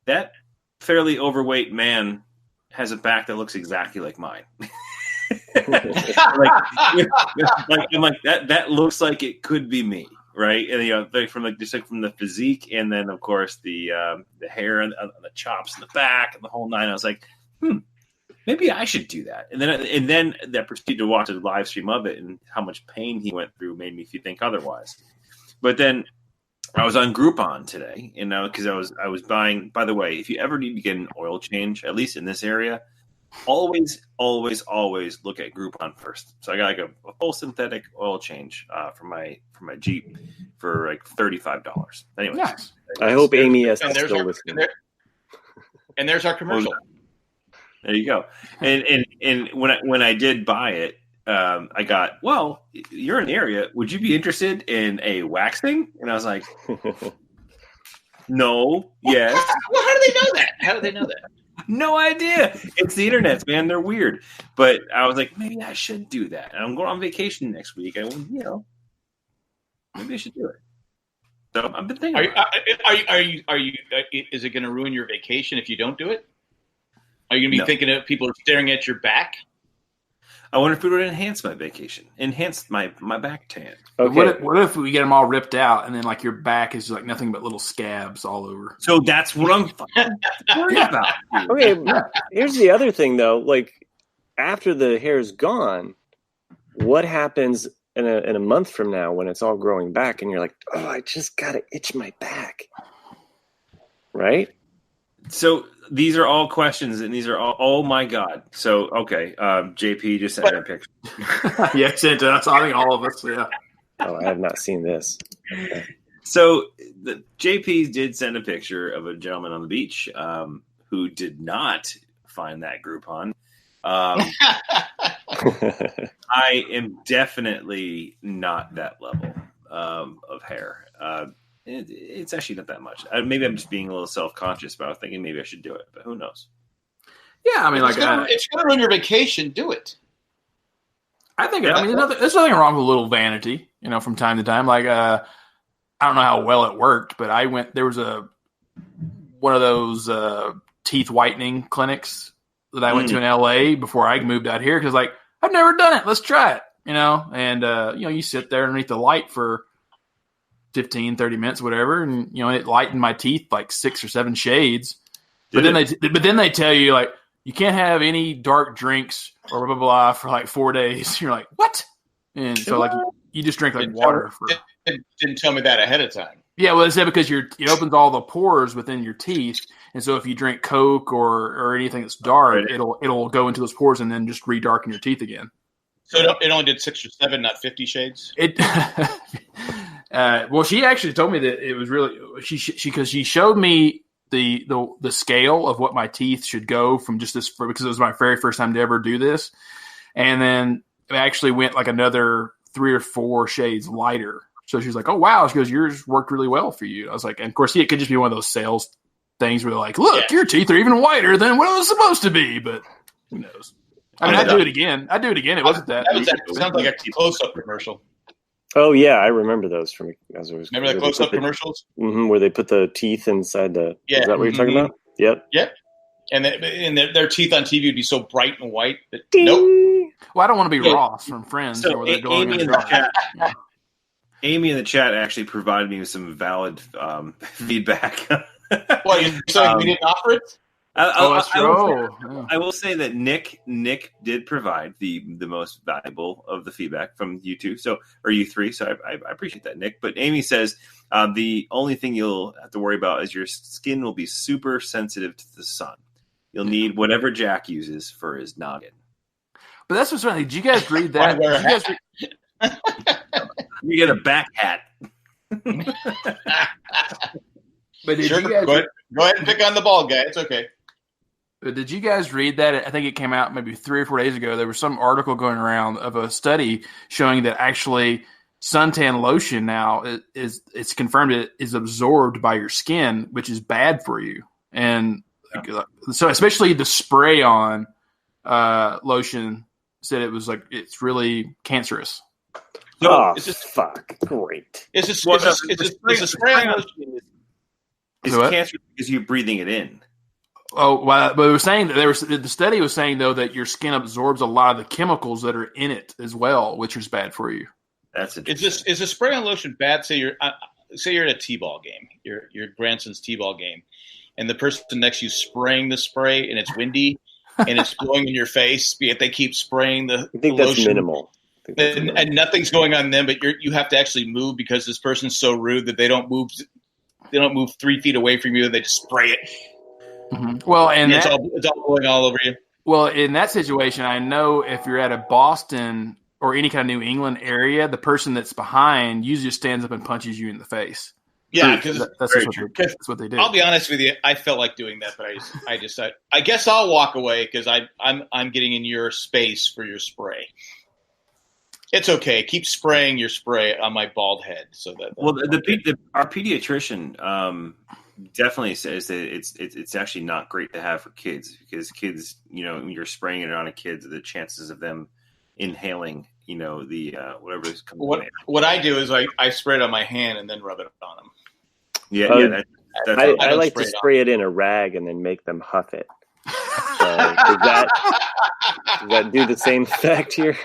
that fairly overweight man has a back that looks exactly like mine. I'm like that looks like it could be me, right? And from the physique, and then of course the hair and the chops in the back and the whole nine. I was like, maybe I should do that. And then that proceeded to watch a live stream of it, and how much pain he went through made me think otherwise. But then I was on Groupon today, because I was buying. By the way, if you ever need to get an oil change, at least in this area, always look at Groupon first. So I got like a full synthetic oil change for my Jeep for like $35. Anyways, nice. I hope Amy is still listening. And there's our commercial. There you go. And when I did buy it, I got, well, you're in the area. Would you be interested in a waxing? And I was like, no, yes. Well, how do they know that? No idea. It's the internet, man. They're weird. But I was like, maybe I should do that. And I'm going on vacation next week. I went, maybe I should do it. So I've been thinking. Are you? Is it going to ruin your vacation if you don't do it? Are you going to be thinking of people staring at your back? I wonder if it would enhance my vacation, enhance my back tan. Okay. What if we get them all ripped out and then like your back is like nothing but little scabs all over? So that's what I'm worried about. Okay, here's the other thing though. Like after the hair's gone, what happens in a month from now when it's all growing back and you're like, oh, I just gotta itch my back, right? So these are all questions, and these are all, oh my God. So, okay. JP just sent a picture. Yeah, sent us. I think all of us, yeah. Oh, I have not seen this. Okay. So the JP did send a picture of a gentleman on the beach who did not find that Groupon. I am definitely not that level of hair. It's actually not that much. Maybe I'm just being a little self-conscious, but I was thinking maybe I should do it. But who knows? Yeah, I mean, if it's going to ruin your vacation, do it. I think. I mean, there's nothing wrong with a little vanity, from time to time. Like, I don't know how well it worked, but there was one of those teeth whitening clinics that I went to in LA before I moved out here. Cause like, I've never done it. Let's try it, and you sit there underneath the light for 15, 30 minutes, whatever. And, it lightened my teeth like 6 or 7 shades. But then they tell you like, you can't have any dark drinks or blah, blah, blah for like 4 days. You're like, what? And so like, you just drink like water. It didn't tell me that ahead of time. Yeah, well, it's because it opens all the pores within your teeth, and so if you drink Coke or anything that's dark, it'll go into those pores and then just redarken your teeth again. So it only did 6 or 7, not 50 shades. Well, she actually told me that it was really because she showed me the scale of what my teeth should go from just this because it was my very first time to ever do this, and then it actually went like another 3 or 4 shades lighter. So she's like, "Oh wow!" She goes, "Yours worked really well for you." I was like, and of course, it could just be one of those sales things where they're like, "Look, your teeth are even whiter than what it was supposed to be." But who knows? I mean, I'd do it again. It wasn't that. That sounds like a close-up commercial. Oh yeah, I remember those from as I was. Remember the close-up commercials? Where they put the teeth inside the. Yeah, is that what you're talking about? Yep. Yep. And their teeth on TV would be so bright and white that Ding! Well, I don't want to be Ross from Friends. So Amy in the chat actually provided me with some valid feedback. Well, you're saying we didn't offer it? I will say that Nick did provide the most valuable of the feedback from you two, or you three. So I appreciate that, Nick. But Amy says the only thing you'll have to worry about is your skin will be super sensitive to the sun. You'll need whatever Jack uses for his noggin. But that's what's funny. Did you guys read that? You get a back hat. But did sure, you guys go ahead and pick on the bald guy. It's okay. But did you guys read that? I think it came out maybe 3 or 4 days ago. There was some article going around of a study showing that actually suntan lotion now it's confirmed it is absorbed by your skin, which is bad for you. And so especially the spray on lotion said it was like it's really cancerous. So fuck! Great. It's a spray on lotion. It's cancer because you're breathing it in. Oh, well, but it was saying that the study was saying though that your skin absorbs a lot of the chemicals that are in it as well, which is bad for you. That's is a spray on lotion bad? Say you're at a t-ball game, your grandson's t-ball game, and the person next to you spraying the spray, and it's windy, and it's blowing in your face. Yet they keep spraying the. I think that's minimal. And nothing's going on them, but you have to actually move because this person's so rude that they don't move. They don't move 3 feet away from you. They just spray it. Mm-hmm. Well, and it's all blowing all over you. Well, in that situation, I know if you're at a Boston or any kind of New England area, the person that's behind usually just stands up and punches you in the face. Yeah, because that's what they do. I'll be honest with you, I felt like doing that, but I guess I'll walk away because I'm getting in your space for your spray. It's okay. Keep spraying your spray on my bald head. So that our pediatrician definitely says that it's actually not great to have for kids because kids, when you're spraying it on a kid, the chances of them inhaling, the whatever is coming. What I do is I spray it on my hand and then rub it on them. Yeah, I like to spray it in a rag and then make them huff it. So does that do the same effect here?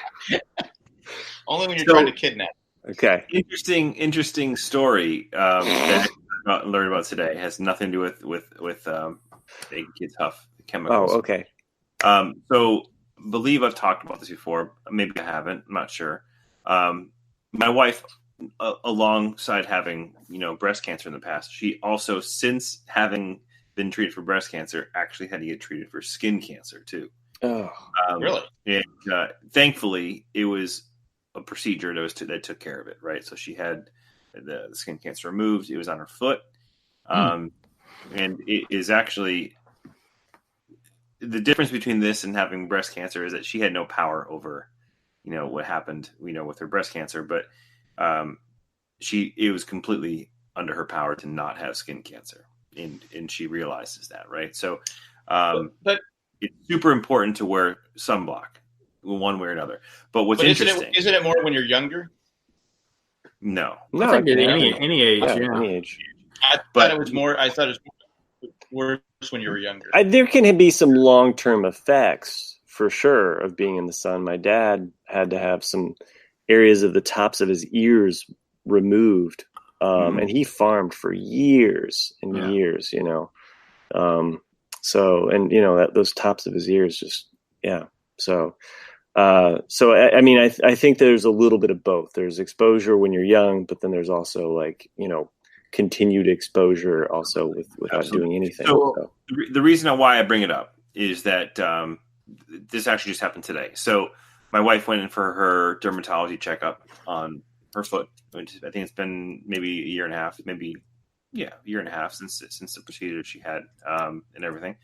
Only when you're trying to kidnap. Okay. Interesting story that I learned about today. It has nothing to do with making kids huff chemicals. Oh, okay. So, believe I've talked about this before. Maybe I haven't. I'm not sure. My wife, alongside having breast cancer in the past, she also, since having been treated for breast cancer, actually had to get treated for skin cancer too. Oh, really? And thankfully, it was a procedure that took care of it, right? So she had the skin cancer removed. It was on her foot. And it is actually the difference between this and having breast cancer is that she had no power over, what happened, with her breast cancer, but it was completely under her power to not have skin cancer. And she realizes that, right? So, but it's super important to wear sunblock one way or another. But what's interesting isn't it more when you're younger? No. I think at any age, any age. I thought it was worse when you were younger. There can be some long-term effects for sure of being in the sun. My dad had to have some areas of the tops of his ears removed, and he farmed for years and years. So and those tops of his ears just So I mean, I think there's a little bit of both. There's exposure when you're young, but then there's also continued exposure also without doing anything. So the reason why I bring it up is that this actually just happened today. So my wife went in for her dermatology checkup on her foot. I think it's been maybe a year and a half, since the procedure she had and everything.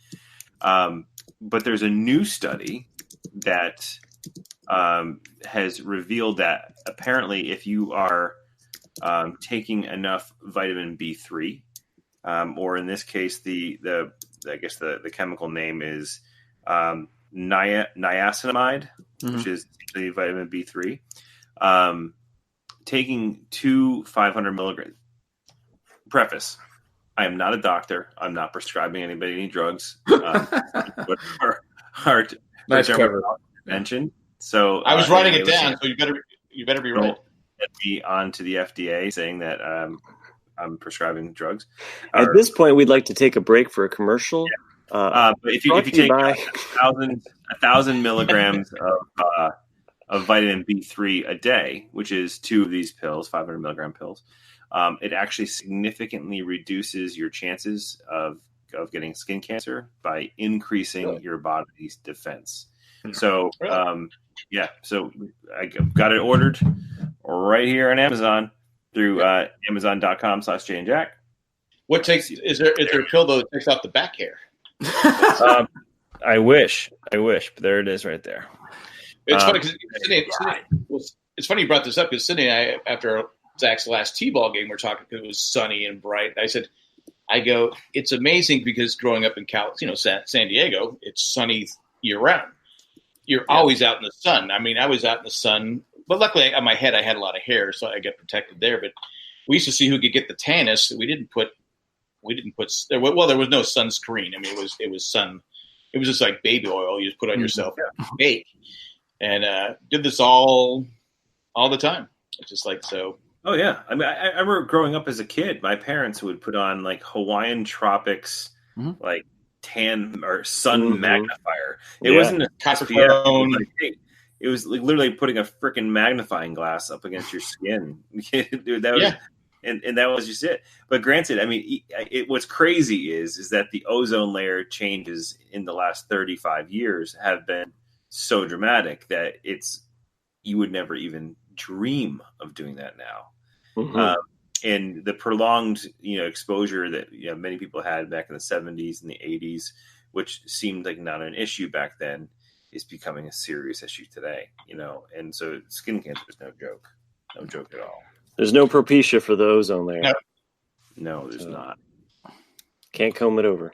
But there's a new study that has revealed that apparently if you are taking enough vitamin B3, or in this case, the chemical name is niacinamide, which is essentially vitamin B3. Taking 2 500 milligrams. Preface: I am not a doctor. I'm not prescribing anybody any drugs. But our nice cover mentioned. So I was writing it down. So you better be right. Get me on to the FDA saying that I'm prescribing drugs. At this point, we'd like to take a break for a commercial. But if you take 1,000 milligrams of vitamin B3 a day, which is 2 of these pills, 500 milligram pills, it actually significantly reduces your chances of getting skin cancer by increasing your body's defense. So, so I got it ordered right here on Amazon through Amazon.com/JayandJack. Is there a pill though that takes out the back hair? I wish, but there it is right there. It's funny because it's funny you brought this up because Sydney and I, after Zach's last T-ball game, we're talking because it was sunny and bright. I go, it's amazing because growing up in San Diego, it's sunny year round. You're always out in the sun. I mean, I was out in the sun, but luckily on my head I had a lot of hair, so I get protected there. But we used to see who could get the tannest. We didn't put. There was no sunscreen. I mean, it was sun. It was just like baby oil you just put on yourself, bake, and did this all the time. It's just like so. Oh yeah, I mean, I remember growing up as a kid. My parents would put on like Hawaiian tropics, like tan or sun magnifier. It wasn't a SPF. It was like literally putting a freaking magnifying glass up against your skin. Dude, that was, and that was just it. But granted, I mean, what's crazy is that the ozone layer changes in the last 35 years have been so dramatic that you would never even dream of doing that now. And the prolonged, exposure that many people had back in the 70s and the 80s, which seemed like not an issue back then, is becoming a serious issue today. And so skin cancer is no joke at all. There's no Propecia for the ozone layer. No, there's not. Can't comb it over.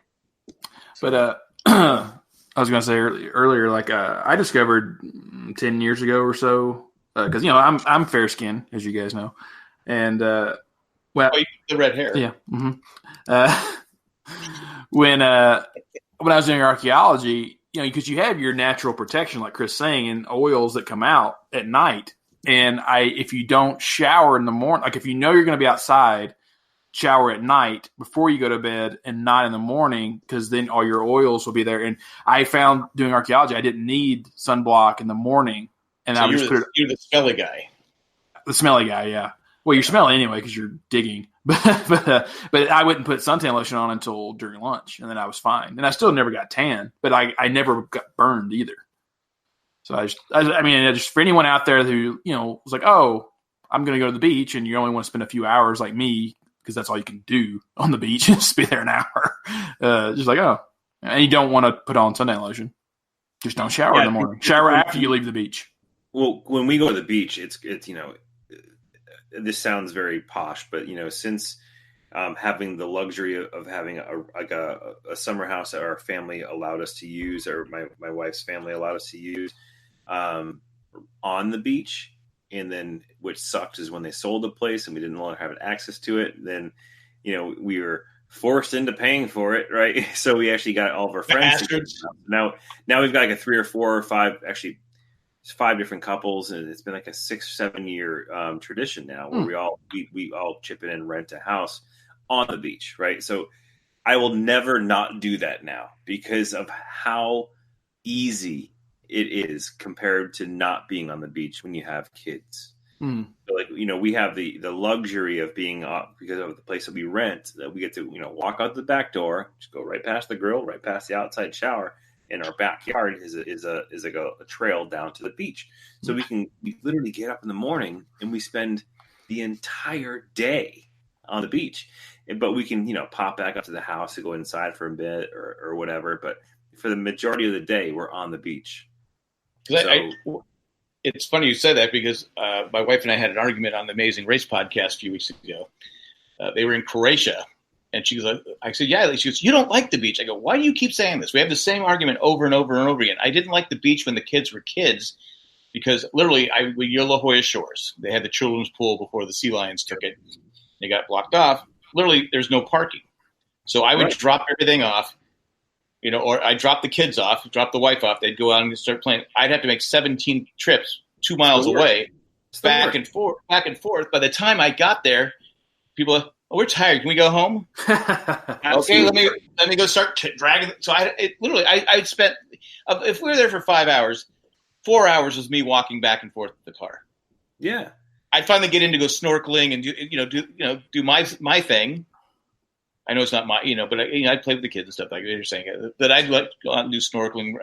But I was going to say earlier, like I discovered 10 years ago or so, because I'm fair skinned, as you guys know, and the red hair, when I was doing archaeology, because you have your natural protection, like Chris saying, and oils that come out at night, and if you don't shower in the morning, like if you know you're going to be outside, shower at night before you go to bed and not in the morning, because then all your oils will be there. And I found doing archaeology, I didn't need sunblock in the morning. And so you're the smelly guy. The smelly guy, yeah. Well, you're smelly anyway because you're digging. But I wouldn't put suntan lotion on until during lunch, and then I was fine. And I still never got tan, but I never got burned either. So I mean, just for anyone out there who was like, oh, I'm going to go to the beach, and you only want to spend a few hours like me, because that's all you can do on the beach, just be there an hour. Just like, oh, and you don't want to put on suntan lotion. Just don't shower in the morning. Shower after you leave the beach. Well, when we go to the beach, it's this sounds very posh, but since having the luxury of having a summer house that our family allowed us to use, or my wife's family allowed us to use on the beach, and then which sucked is when they sold the place and we didn't want to have access to it. Then, we were forced into paying for it, right? So we actually got all of our friends. Now we've got like a 3 or 4 or 5, actually it's 5 different couples, and it's been like a 6-7 year tradition now where we all chip in and rent a house on the beach, right? So I will never not do that now because of how easy it is compared to not being on the beach when you have kids. So like, we have the luxury of being because of the place that we rent, that we get to, walk out the back door, just go right past the grill, right past the outside shower. And our backyard is like a trail down to the beach. So we literally get up in the morning and we spend the entire day on the beach. But we can, pop back up to the house to go inside for a bit or whatever. But for the majority of the day, we're on the beach. It's funny you said that because my wife and I had an argument on the Amazing Race podcast a few weeks ago. They were in Croatia, and she was like, I said, yeah. She goes, you don't like the beach. I go, why do you keep saying this? We have the same argument over and over and over again. I didn't like the beach when the kids were kids because literally we're La Jolla Shores. They had the children's pool before the Sea Lions took it. They got blocked off. Literally, there's no parking. So I would drop everything off. Or I drop the kids off, drop the wife off. They'd go out and start playing. I'd have to make 17 trips 2 miles away, back and forth. By the time I got there, people are, we're tired. Can we go home? Okay, let me go start dragging. So I spent, if we were there for 5 hours, 4 hours was me walking back and forth with the car. Yeah. I'd finally get in to go snorkeling and do my thing. I know it's not my, but I'd play with the kids and stuff like you're saying. That I'd go out and do snorkeling.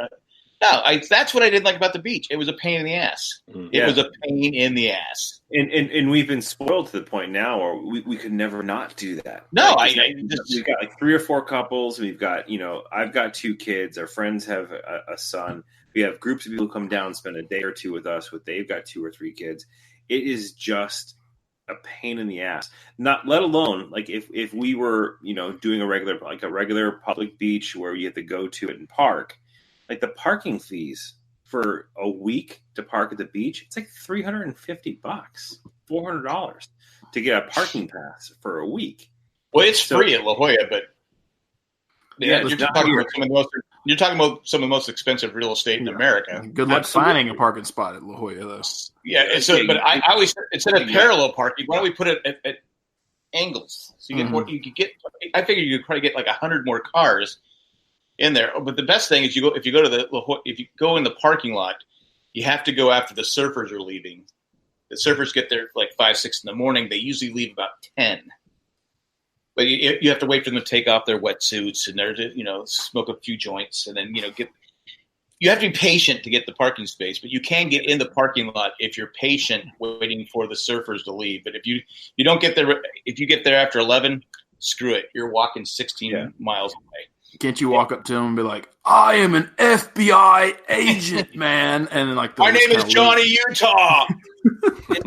No, that's what I didn't like about the beach. It was a pain in the ass. It was a pain in the ass. And we've been spoiled to the point now where we could never not do that. No, we've got like 3 or 4 couples. We've got, I've got 2 kids. Our friends have a son. We have groups of people who come down and spend a day or 2 with us. They've got 2 or 3 kids. It is just a pain in the ass. Not let alone like if we were doing a regular public beach where you have to go to it and park, like the parking fees for a week to park at the beach, it's like $350, $400 to get a parking pass for a week. Well, it's free at La Jolla, but you're talking about some of the most expensive real estate in America. Good luck finding a parking spot at La Jolla, though. Yeah, but I always instead of parallel parking, why don't we put it at angles? So you get more. You could get. I figure you could probably get like 100 more cars in there. But the best thing is if you go in the parking lot, you have to go after the surfers are leaving. The surfers get there like 5, 6 in the morning. They usually leave about 10. But you have to wait for them to take off their wetsuits and they're smoke a few joints and then you have to be patient to get the parking space. But you can get in the parking lot if you're patient waiting for the surfers to leave. But if you don't get there, if you get there after 11, screw it. You're walking 16 miles away. Can't you walk up to him and be like, I am an FBI agent, man? And then my name is Johnny Utah.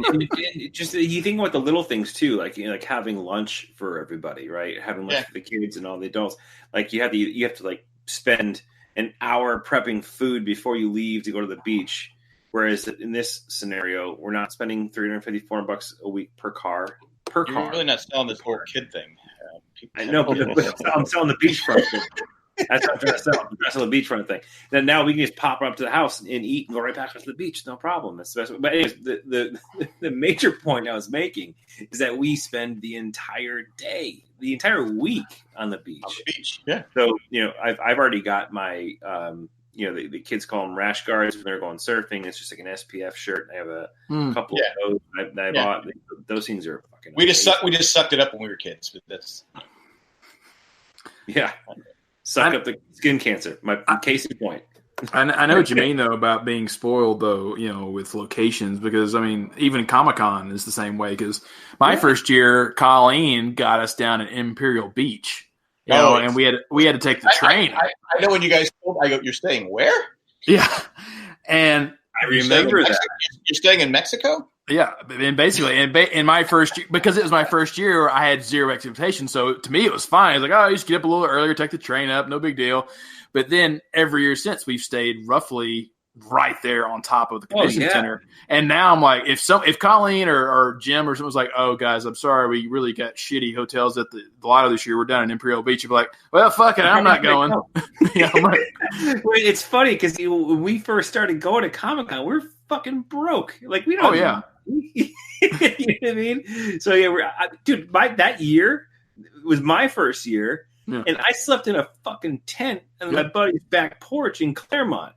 and just you think about the little things too, like having lunch for everybody, right? Having lunch for the kids and all the adults. Like you have to like spend an hour prepping food before you leave to go to the beach. Whereas in this scenario, we're not spending $350, $400 a week per car. You're really not selling this whole kid thing. I know, but I'm selling the beachfront thing. That's what I'm trying to sell. I'm trying to sell the beachfront thing. Then now we can just pop up to the house and eat and go right back to the beach. No problem. That's the best. But anyways, the major point I was making is that we spend the entire day, the entire week on the beach. Yeah. So I've already got my the kids call them rash guards when they're going surfing. It's just like an SPF shirt. I have a couple of those I bought. Those things are fucking. We just sucked it up when we were kids. But that's suck up the skin cancer. My case in point. I know what you mean though about being spoiled though, with locations because I mean even Comic-Con is the same way because my first year Colleen got us down at Imperial Beach. And we had to take the train. I know when you guys told I go, you're staying where? Yeah. And I remember that. You're staying in Mexico? Yeah. And basically in my first year, because it was my first year, I had zero expectations. So to me, it was fine. I was like, you just get up a little earlier, take the train up, no big deal. But then every year since we've stayed roughly right there on top of the convention center. And now I'm like, if Colleen or Jim or someone was like, oh guys, I'm sorry, we really got shitty hotels at the Lotto this year. We're down in Imperial Beach. You'd be like, well, fuck it, I'm not going. I'm like, Wait, it's funny because when we first started going to Comic-Con, we're fucking broke. Like we don't. Oh yeah. You know what I mean? So yeah, dude, that year was my first year, and I slept in a fucking tent on my buddy's back porch in Claremont.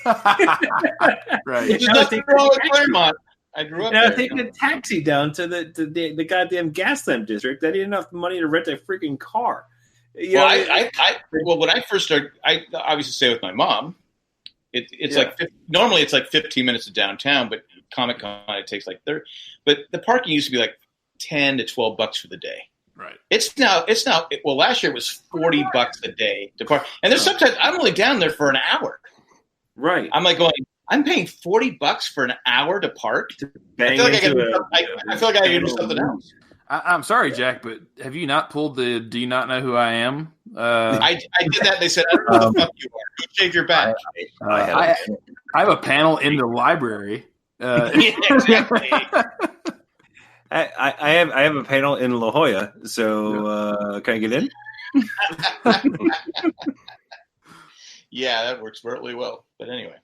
Right. There's nothing wrong with Claremont. I grew up there. I was taking a taxi down to the goddamn Gaslamp district. I didn't have enough money to rent a freaking car. Well, when I first started, I obviously stay with my mom. It's normally it's like 15 minutes to downtown, but Comic-Con it takes like 30. But the parking used to be like $10 to $12 for the day. Right. It's now. Well, last year it was $40 a day to park, and there's sometimes I'm only down there for an hour. Right. I'm like going. I'm paying $40 for an hour to park. I feel like I gotta do something else. I'm sorry, Jack, but have you not pulled the "Do you not know who I am"? I did that. They said, "I don't know who the fuck you are. Go shave your badge." I have a panel in the library. Yeah, exactly. I have a panel in La Jolla, so can I get in? Yeah, that works really well. But anyway,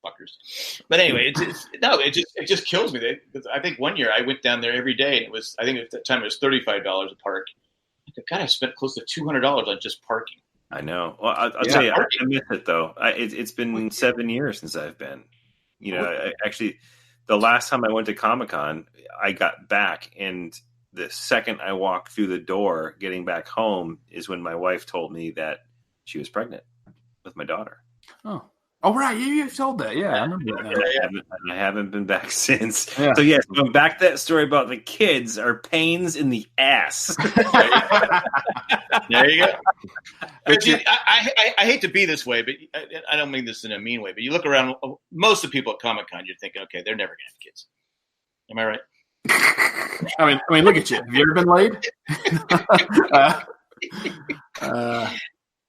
fuckers. But anyway, it just kills me. I think one year I went down there every day, and I think at the time it was $35 a park. God, I spent close to $200 on just parking. I know. Well, I'll tell you, I miss it though. It's been 7 years since I've been. You know, actually, the last time I went to Comic-Con, I got back, and the second I walked through the door, getting back home, is when my wife told me that she was pregnant with my daughter. Oh, right. You told that. Yeah, I remember that. I haven't been back since. Yeah. So, yes, going back to that story about the kids are pains in the ass. There you go. But I hate to be this way, but I don't mean this in a mean way. But you look around, most of the people at Comic-Con, you're thinking, okay, they're never going to have kids. Am I right? I mean, look at you. Have you ever been laid?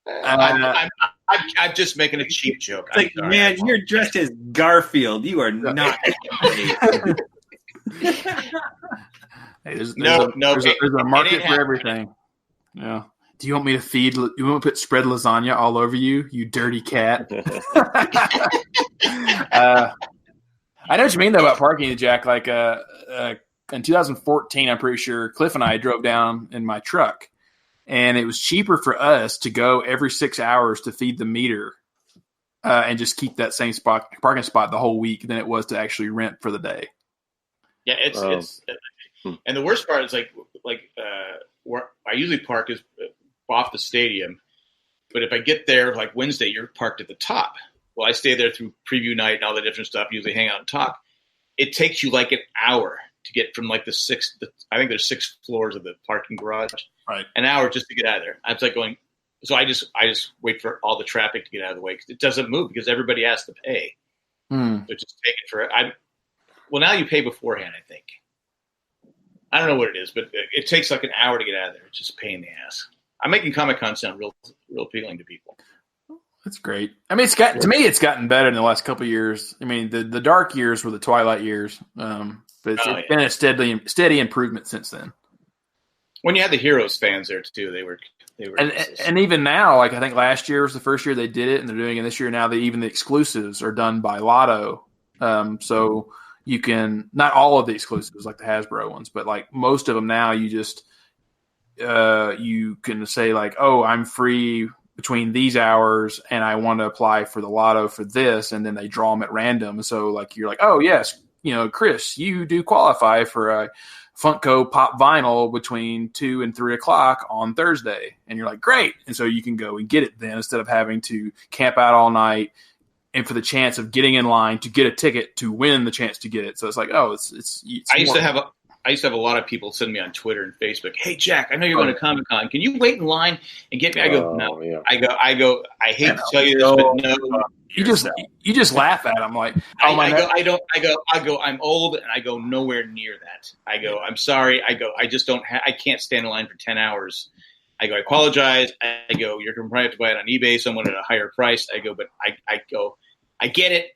I'm just making a cheap joke. It's like, man, you're dressed as Garfield. You are not. Hey, there's a market for everything. Yeah. Do you want me to you want to spread lasagna all over you, you dirty cat? I know what you mean though about parking, Jack. Like in 2014, I'm pretty sure Cliff and I drove down in my truck, and it was cheaper for us to go every 6 hours to feed the meter and just keep that same parking spot the whole week than it was to actually rent for the day. Yeah, it's and the worst part is like where I usually park is off the stadium, but if I get there like Wednesday, you're parked at the top. Well, I stay there through preview night and all the different stuff. Usually hang out on top. It takes you like an hour to get from like I think there's 6 floors of the parking garage. Right. An hour just to get out of there. I was like going. So I just wait for all the traffic to get out of the way because it doesn't move because everybody has to pay. So just take it for well, now you pay beforehand, I think. I don't know what it is, but it takes like an hour to get out of there. It's just a pain in the ass. I'm making Comic-Con sound real appealing to people. That's great. I mean, it's gotten better in the last couple of years. I mean, the dark years were the twilight years, but it's been a steady improvement since then. When you had the Heroes fans there too, they were and even now, like I think last year was the first year they did it, and they're doing it this year now. Even the exclusives are done by Lotto, so you can not all of the exclusives like the Hasbro ones, but like most of them now, you just you can say like, oh, I'm free between these hours and I want to apply for the Lotto for this, and then they draw them at random. So like you're like, oh yes, Chris, you do qualify for a Funko Pop vinyl between 2 and 3 o'clock on Thursday, and you're like, great, and so you can go and get it then instead of having to camp out all night and for the chance of getting in line to get a ticket to win the chance to get it. So it's like, oh, it's I used to have a lot of people send me on Twitter and Facebook, hey, Jack, I know you're going to Comic-Con. Can you wait in line and get me? I go, no. Yeah. I go, I hate to tell you this, but no. You just laugh at them like, I go, I'm old, and I go nowhere near that. I go, I'm sorry. I go, I just don't I can't stand in line for 10 hours. I go, I apologize. I go, you're going to probably have to buy it on eBay, someone at a higher price. I go, but I I get it,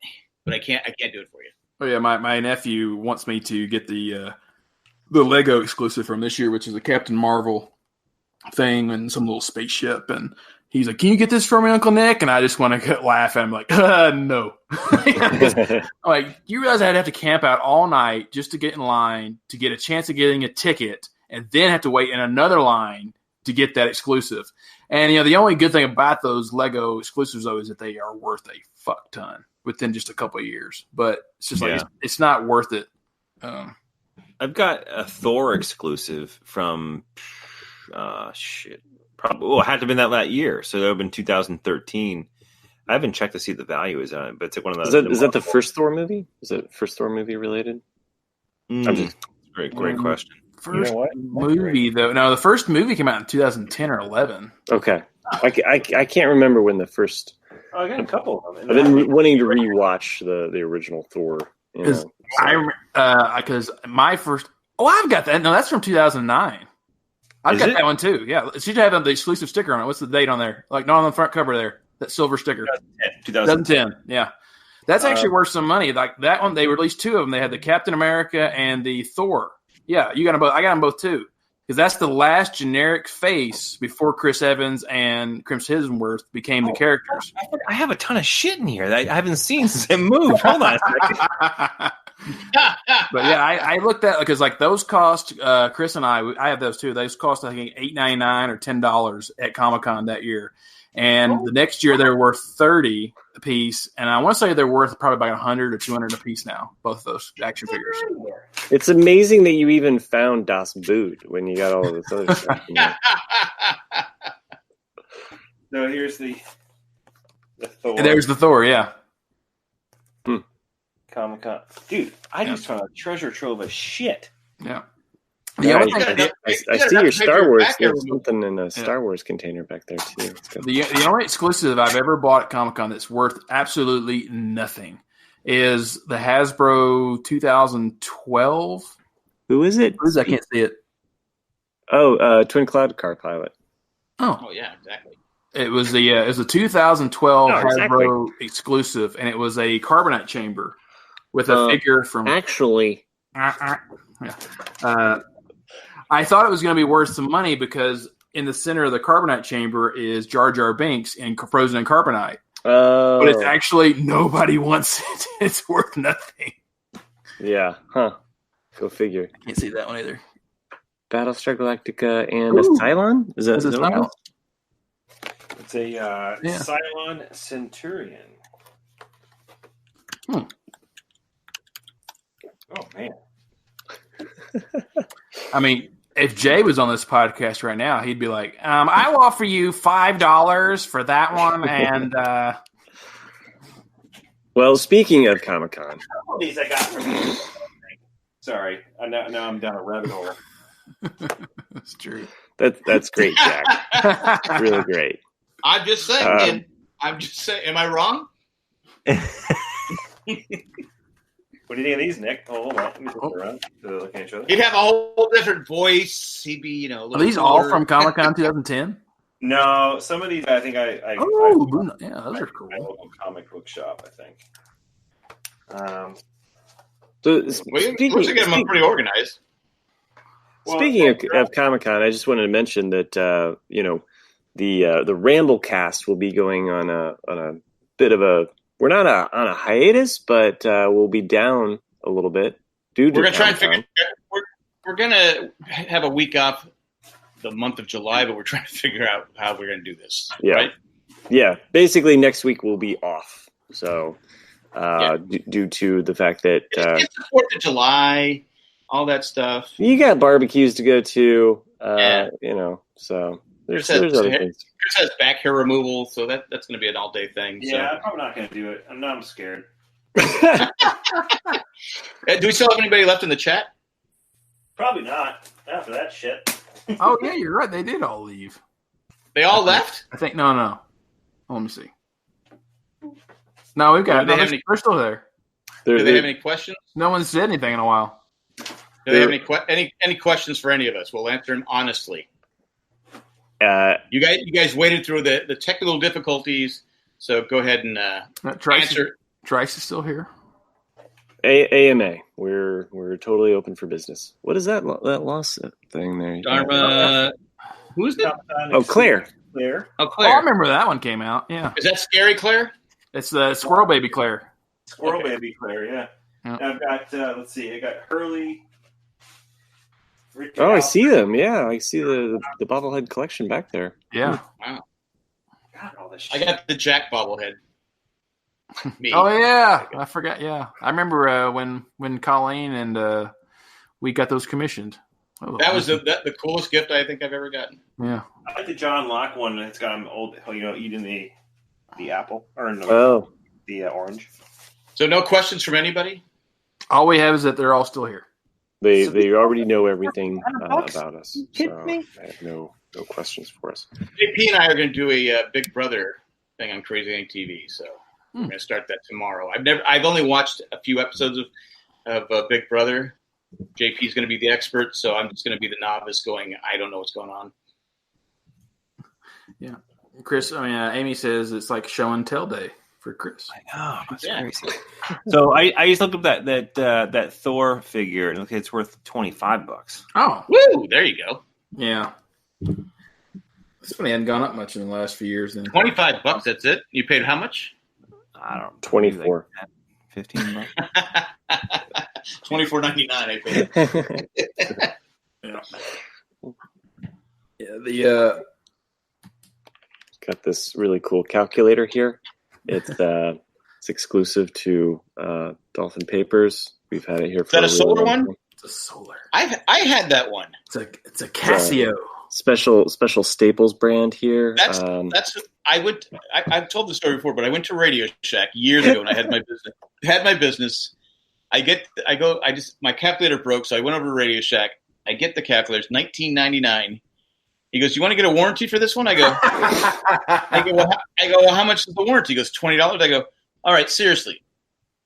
but I can't do it for you. Oh yeah, my nephew wants me to get the Lego exclusive from this year, which is a Captain Marvel thing and some little spaceship, and he's like, "Can you get this for me, Uncle Nick?" And I just want to laugh at him, like, "No." I'm like, you realize I'd have to camp out all night just to get in line to get a chance of getting a ticket, and then have to wait in another line to get that exclusive. And the only good thing about those Lego exclusives though is that they are worth a fuck ton within just a couple of years. But it's just like it's not worth it. I've got a Thor exclusive from probably it had to have been that year, so that would have been 2013. I haven't checked to see what the value is on it, but it's like one of those. Is that the first Thor movie? Is it first Thor movie related? Great question. First movie though. No, the first movie came out in 2010 or 11. Okay, I can't remember when the first. I got a couple of them. I've been wanting to rewatch the original Thor. Because my first. Oh, I've got that. No, that's from 2009. I've got that one too. Yeah, it should have the exclusive sticker on it. What's the date on there? Like not on the front cover there. That silver sticker. 2010. Yeah, that's actually worth some money. Like that one, they released two of them. They had the Captain America and the Thor. Yeah, you got them both. I got them both too. Because that's the last generic face before Chris Evans and Chris Hemsworth became the characters. I have a ton of shit in here that I haven't seen since they moved. Hold on a second. But yeah, I looked at because like those cost Chris and I have those too. Those cost I think $8.99 or $10 at Comic-Con that year, and the next year they're worth $30 a piece, and I want to say they're worth probably about $100 or $200 a piece now. Both of those action figures. It's amazing that you even found Das Boot when you got all of this other stuff. So here's the Thor. And there's the Thor, yeah. Comic-Con. Dude, I just found a treasure trove of shit. Yeah. I see your Star Wars. There's something in a Star Wars container back there, too. The only exclusive I've ever bought at Comic-Con that's worth absolutely nothing is the Hasbro 2012. Who is it? I can't see it. Oh, Twin Cloud Car Pilot. Oh yeah, exactly. It was a 2012 Hasbro exclusive, and it was a carbonite chamber with a figure from. Actually, I thought it was going to be worth some money because in the center of the carbonite chamber is Jar Jar Binks frozen in carbonite. But it's actually nobody wants it. It's worth nothing. Yeah, huh? Go figure. I can't see that one either. Battlestar Galactica and a Cylon? Is that Cylon? It's a Cylon Centurion. Oh man. I mean, if Jay was on this podcast right now, he'd be like, I will offer you $5 for that one. And well, speaking of Comic-Con. All these I got from you. Sorry. Now I'm down a rabbit hole. That's true. That's great, Jack. Really great. I'm just saying. Am I wrong? What do you think of these, Nick? Oh, hold on. Let me flip around to look at each other. He'd have a whole different voice. He'd be, Are these all from Comic-Con 2010? No, some of these I think I yeah, those are cool. My local comic book shop, I think. We get them pretty organized. Speaking of Comic-Con, I just wanted to mention that the Ramblecast will be going on a bit of a. We're not on a hiatus, but we'll be down a little bit. We're gonna try and figure. We're gonna have a week off the month of July, but we're trying to figure out how we're gonna do this. Yeah, right? Yeah. Basically, next week we'll be off. So, due to the fact that it's the 4th of July, all that stuff. You got barbecues to go to. So there's other things. Chris has back hair removal, so that's going to be an all-day thing. Yeah, I'm probably not going to do it. I'm scared. Do we still have anybody left in the chat? Probably not. After that shit. Oh, yeah, you're right. They did all leave. They all left? I think, no. Let me see. No, we've got they're still there. Do they have any questions? No one said anything in a while. Do they have any questions for any of us? We'll answer them honestly. You guys waded through the technical difficulties, so go ahead and answer Trice is still here. AMA. We're totally open for business. What is that lawsuit thing there? Dharma. Who is that? Oh, Claire. Claire. Oh, Oh, Claire. I remember that one came out. Yeah, Is that Scary Claire? it's the Squirrel Baby Claire. Squirrel Okay. Baby Claire, yeah. Yeah. And I've got, let's see, I got Hurley. Rick Oh, I Al- see them. Yeah, I see the bobblehead collection back there. Yeah. Wow. God, all this I shit. got the Jack bobblehead. Me. Oh yeah, I forgot. Yeah, I remember when Colleen and we got those commissioned. Oh, That was the coolest gift I think I've ever gotten. yeah. I like the John Locke one. It's got him old, eating the apple or no, Oh, the orange. So no questions from anybody? All we have is that they're all still here. they already know everything $100? about us. You kidding So me? I have no questions for us. JP and I are going to do a Big Brother thing on Crazy Ain't TV. So we're going to start that tomorrow. I've only watched a few episodes of Big Brother. JP's going to be the expert, so I'm just going to be the novice going, I don't know what's going on. Yeah, Chris. I mean, Amy says it's like show and tell day for Chris. I know, that's Yeah. crazy. So I just looked up that Thor figure, and okay, it's worth $25. Oh, Woo! There you go. yeah. This one hadn't gone up much in the last few years. Then $25. That's it. You paid how much? I don't know, 24. like $15. $24.99. I paid. yeah, the Got this really cool calculator here. It's exclusive to Dolphin Papers. We've had it here for that a really solar long one? time. it's a solar. I had that one. It's a Casio. Special Staples brand here. I've told the story before, but I went to Radio Shack years ago and I had my business. My calculator broke, so I went over to Radio Shack. I get the calculator. It's $19.99. He goes, "You want to get a warranty for this one?" I go, well, how much is the warranty? He goes, $20. I go, all right, seriously.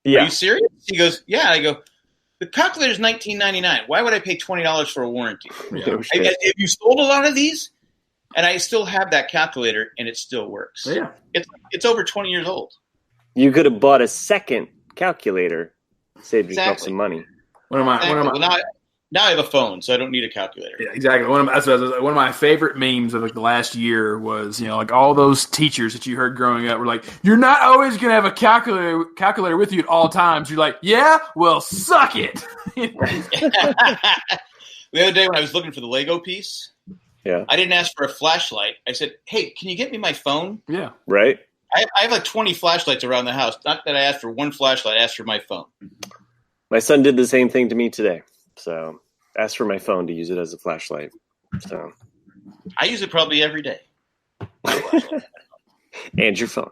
Are Yeah. you serious? He goes, yeah. I go, the calculator's $19.99. Why would I pay $20 for a warranty? No shit. Have you sold a lot of these? And I still have that calculator, and it still works. Yeah. It's over 20 years old. You could have bought a second calculator, saved yourself Exactly. some money. Well, now I have a phone, so I don't need a calculator. Yeah, exactly. One of my favorite memes of like the last year was, like all those teachers that you heard growing up were like, "You're not always gonna have a calculator with you at all times." You're like, "Yeah, well, suck it." The other day when I was looking for the Lego piece, Yeah. I didn't ask for a flashlight. I said, "Hey, can you get me my phone?" Yeah. Right? I have like 20 flashlights around the house. Not that I asked for one flashlight, I asked for my phone. My son did the same thing to me today. So asked for my phone to use it as a flashlight. So I use it probably every day. and your phone.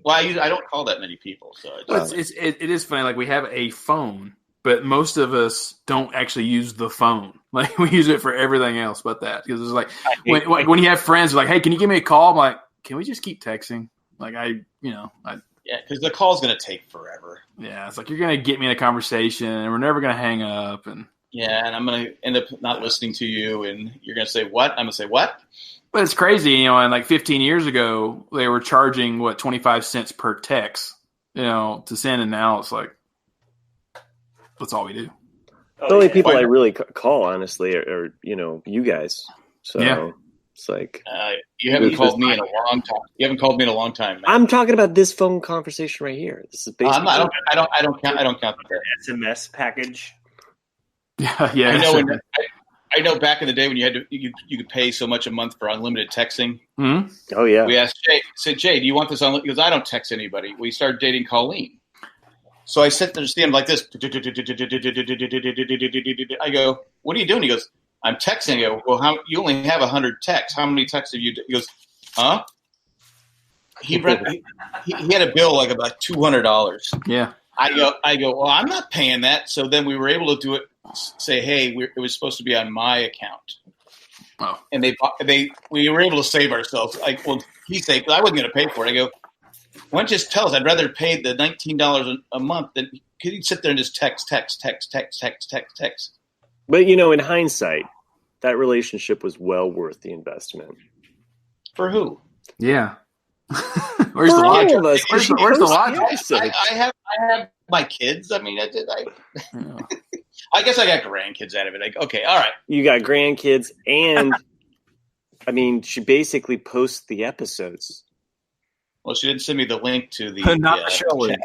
Well, I don't call that many people, so It is funny. Like we have a phone, but most of us don't actually use the phone. Like we use it for everything else but that. Because it's like when you have friends, like, "Hey, can you give me a call?" I'm like, "Can we just keep texting?" Like yeah, because the call's going to take forever. yeah, it's like you're gonna get me in a conversation, and we're never gonna hang up. And Yeah, and I'm going to end up not listening to you, and you're going to say what? I'm going to say what? but it's crazy, and like 15 years ago, they were charging 25 cents per text, to send, and now it's like that's all we do. The only people I really call, honestly, are you guys. So Yeah. it's like You haven't called me in a long time. You haven't called me in a long time, man. I'm talking about this phone conversation right here. This is basically I don't count that. SMS package. Yeah. I know back in the day when you could pay so much a month for unlimited texting. Mhm. Oh yeah. We asked Jay, said, "Jay, do you want this unlimited?" He goes, "I don't text anybody." We started dating Colleen. So I sit there to see him like this. I go, "What are you doing?" He goes, "I'm texting." I go, "Well, you only have 100 texts. How many texts have you?" He goes, "Huh?" He had a bill like about $200. Yeah. I go, "Well, I'm not paying that." So then we were able to do it. Say, "Hey, it was supposed to be on my account." Oh. And we were able to save ourselves. Like, well, he said, "I wasn't going to pay for it." I go, "Why don't you just tell us? I'd rather pay the $19 a month than could you sit there and just text." But in hindsight, that relationship was well worth the investment. For who? Yeah. Where's the logic? Where's the logic? I have my kids. I mean, I guess I got grandkids out of it. Like, okay, all right. You got grandkids, and I mean, she basically posts the episodes. Well, she didn't send me the link to the not the show link.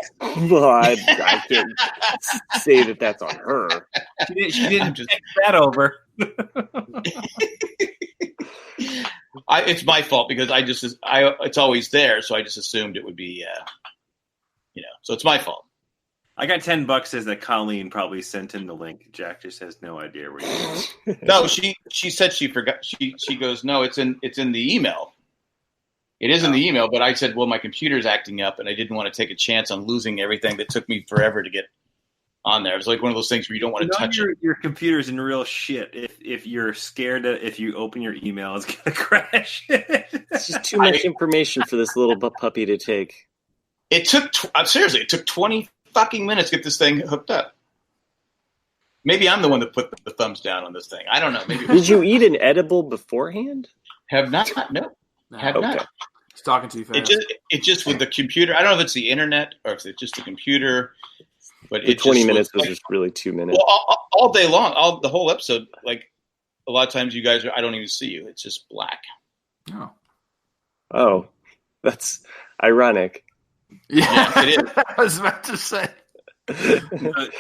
Well, I can't say that that's on her. She didn't just take that over. It's my fault because it's always there, so I just assumed it would be, so it's my fault. I got $10 says that Colleen probably sent in the link. Jack just has no idea where you are. No, she said she forgot. She goes, no, it's in the email. It is in the email, but I said, well, my computer's acting up, and I didn't want to take a chance on losing everything that took me forever to get on there. It was like one of those things where you don't want to touch it. Your computer's in real shit. If you're scared if you open your email, it's gonna crash. It's just too much information for this little puppy to take. It took seriously. It took 20 fucking minutes to get this thing hooked up. Maybe I'm the one that put the thumbs down on this thing. I don't know. Maybe. Did you eat an edible beforehand? Have not. No. Have not. It's talking too fast. It just with the computer. I don't know if it's the internet or if it's just the computer. But the 20 minutes was just really 2 minutes. Well, all day long, the whole episode. Like a lot of times, you guys I don't even see you. It's just black. Oh, that's ironic. Yeah, it is. I was about to say.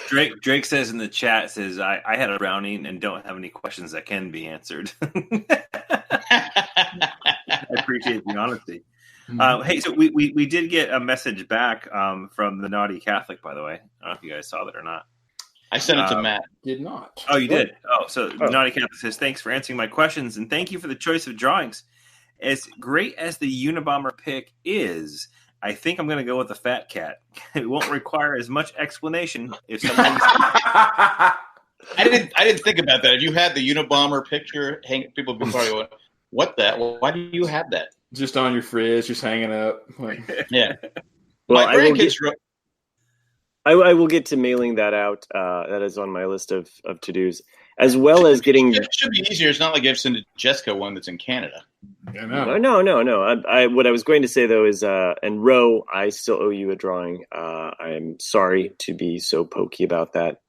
Drake says in the chat, says, I had a brownie and don't have any questions that can be answered. I appreciate the honesty. Hey, so we did get a message back from the Naughty Catholic, by the way. I don't know if you guys saw that or not. I sent it to Matt. Did not. Oh, you did? Oh, so Naughty Catholic says, thanks for answering my questions, and thank you for the choice of drawings. As great as the Unabomber pick is, I think I'm going to go with the Fat Cat. It won't require as much explanation if someone. I didn't think about that. If you had the Unabomber picture, people would be probably going, "What that? Well, why do you have that?" Just on your fridge, just hanging up. Yeah. Well, my grandkids. I will get to mailing that out. That is on my list of to-dos, as well as getting. It should be easier. It's not like I've sent Jessica one that's in Canada. No. What I was going to say though is, and Ro, I still owe you a drawing. I'm sorry to be so pokey about that.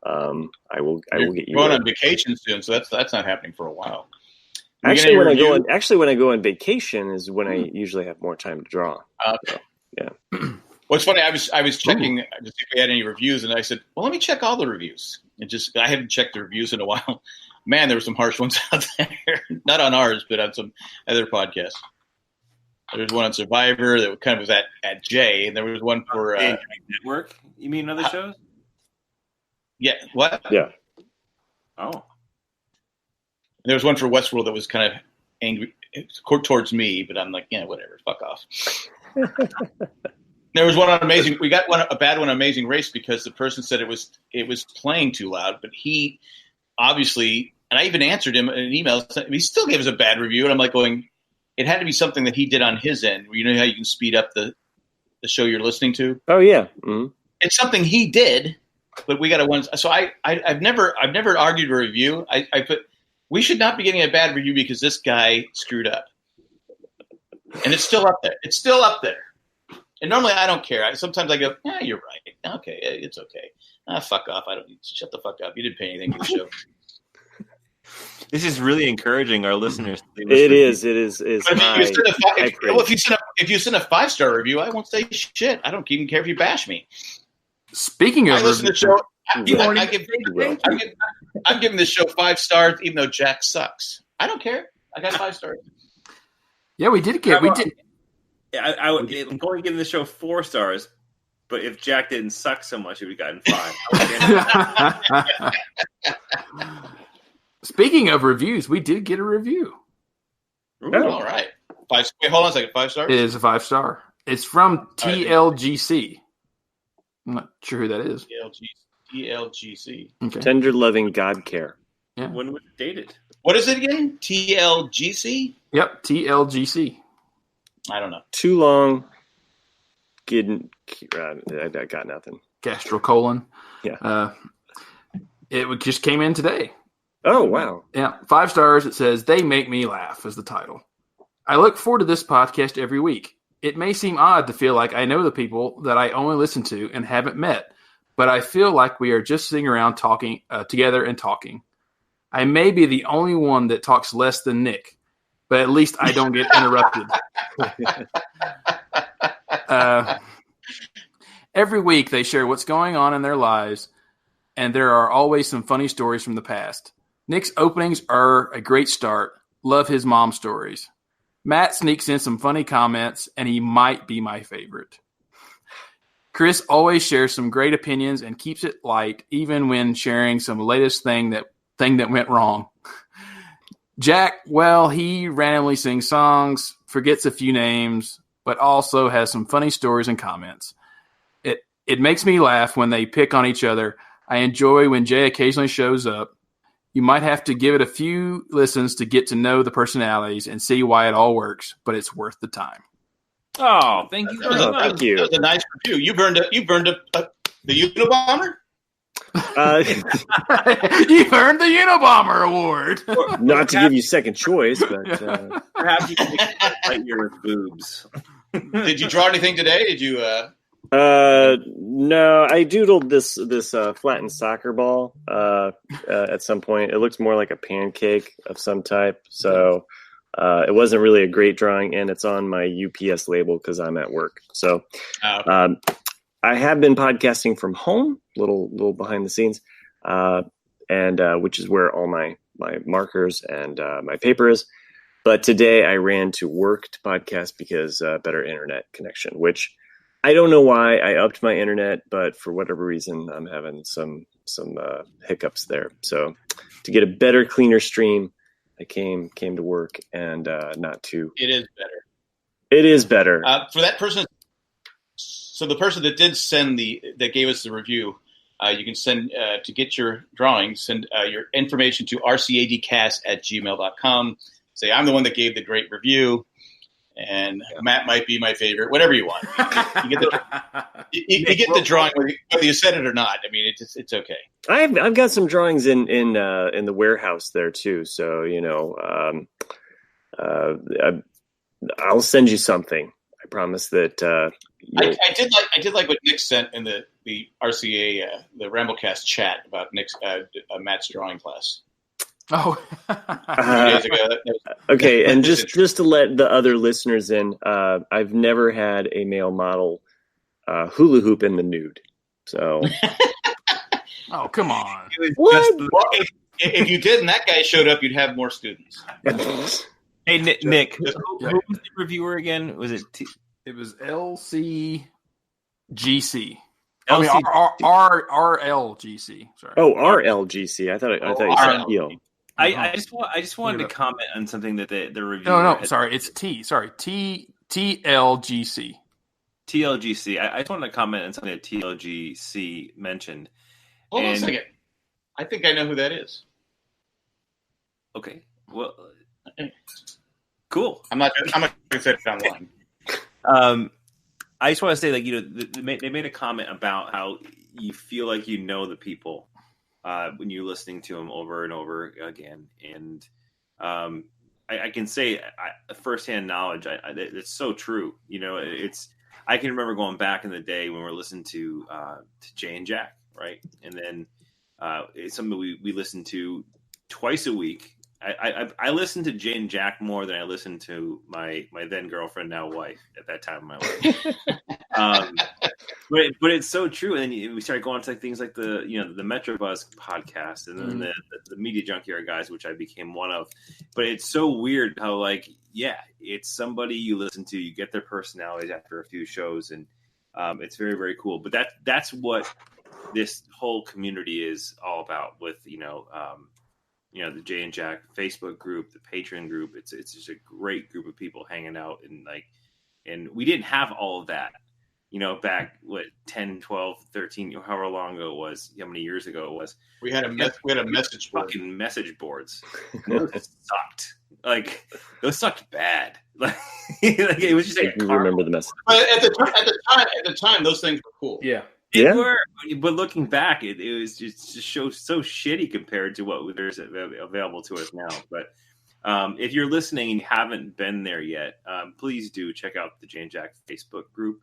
I will get you. Going on vacation soon, so that's not happening for a while. When I go on vacation is when I usually have more time to draw. Okay. So, yeah. Well, it's funny. I was checking to see if we had any reviews, and I said, "Well, let me check all the reviews." And I hadn't checked the reviews in a while. Man, there were some harsh ones out there. Not on ours, but on some other podcasts. There was one on Survivor that kind of was at J, and there was one for Network. You mean other shows? Yeah. What? Yeah. Oh. There was one for Westworld that was kind of angry towards me, but I'm like, yeah, whatever, fuck off. There was one on Amazing. We got a bad one on Amazing Race because the person said it was playing too loud, but he obviously, and I even answered him in an email. He still gave us a bad review, and I'm like going, it had to be something that he did on his end. You know how you can speed up the show you're listening to? Oh yeah, mm-hmm. It's something he did, but we got a one. So I've never argued a review. I put. We should not be getting a bad review because this guy screwed up. And it's still up there. It's still up there. And normally I don't care. Sometimes I go, yeah, you're right. Okay, it's okay. Fuck off. I don't need to shut the fuck up. You didn't pay anything for the show. This is really encouraging our listeners. It is. If you send a 5-star review, I won't say shit. I don't even care if you bash me. Speaking of, I listen to the show. I'm giving this show 5 stars, even though Jack sucks. I don't care. I got 5 stars. Yeah, we did. I would only give this show 4 stars, but if Jack didn't suck so much, he would have gotten 5. Speaking of reviews, we did get a review. Ooh, all right. 5. Wait, hold on a second. 5 stars? It is a 5-star. It's from TLGC. I'm not sure who that is. TLGC. Okay. Tender loving God care. Yeah. When was it dated? What is it again? TLGC? Yep, TLGC. I don't know. Too long. I got nothing. Gastrocolon. Yeah. It just came in today. Oh, wow. Yeah, 5 stars. It says, "They make me laugh" is the title. I look forward to this podcast every week. It may seem odd to feel like I know the people that I only listen to and haven't met, but I feel like we are just sitting around talking together and talking. I may be the only one that talks less than Nick, but at least I don't get interrupted. Every week they share what's going on in their lives, and there are always some funny stories from the past. Nick's openings are a great start. Love his mom stories. Matt sneaks in some funny comments, and he might be my favorite. Chris always shares some great opinions and keeps it light, even when sharing some latest thing that went wrong. Jack, well, he randomly sings songs, forgets a few names, but also has some funny stories and comments. It makes me laugh when they pick on each other. I enjoy when Jay occasionally shows up. You might have to give it a few listens to get to know the personalities and see why it all works, but it's worth the time. Oh, thank you. Thank you. That was a nice review. You burned the Unabomber? You earned the Unabomber Award. Not to give you second choice, but Perhaps you can make Lightyear with boobs. Did you draw anything today? Did you? no, I doodled this flattened soccer ball at some point. It looks more like a pancake of some type, so it wasn't really a great drawing, and it's on my UPS label because I'm at work. So I have been podcasting from home, little behind the scenes, and which is where all my markers and my paper is. But today I ran to work to podcast because better internet connection, which I don't know why I upped my internet, but for whatever reason, I'm having some hiccups there. So to get a better, cleaner stream, I came to work and not to. It is better. It is better. For that person, so the person that did that gave us the review, you can send to get your drawings, send your information to rcadcast@gmail.com. Say, I'm the one that gave the great review. And Matt might be my favorite. Whatever you want, you get the drawing whether you said it or not. I mean, it's okay. I've got some drawings in the warehouse there too. So I'll send you something. I promise that. I did like what Nick sent in the RCA the Ramblecast chat about Matt's drawing class. Oh, 2 days ago. Okay, and just to let the other listeners in, I've never had a male model hula hoop in the nude. So, oh, come on! If you did and that guy showed up, you'd have more students. Hey, Nick, who was the reviewer again? Was it? It was LCGC. LC- RLGC. Sorry. Oh, RLGC. I thought you said EO. I just wanted to comment on something that the reviewer. No, sorry, it's T. Sorry, TLGC. TLGC. I just wanted to comment on something that TLGC mentioned. Hold on a second. I think I know who that is. Okay. Well, cool. I'm not going to say it online. I just want to say, they made a comment about how you feel like you know the people when you're listening to them over and over again, and I can say firsthand knowledge. It's so true. I can remember going back in the day when we were listening to Jay and Jack, right, and then it's something we listened to twice a week. I listened to Jay and Jack more than I listened to my then girlfriend, now wife, at that time of my life. But it's so true. And then we started going to things like the Metro Buzz podcast, and then the Media Junkyard guys, which I became one of. But it's so weird how it's somebody you listen to, you get their personalities after a few shows, and it's very, very cool. But that's what this whole community is all about. With the Jay and Jack Facebook group, the Patron group. It's just a great group of people hanging out, and we didn't have all of that, back 10, 12, 13, however long ago it was, how many years ago it was. We had a message board. Fucking message boards. Those sucked. Those sucked bad. It was just I remember the message. But at the time, those things were cool. Yeah. They were, but looking back, it was just so shitty compared to what there's available to us now. But If you're listening and you haven't been there yet, please do check out the Jane Jack Facebook group.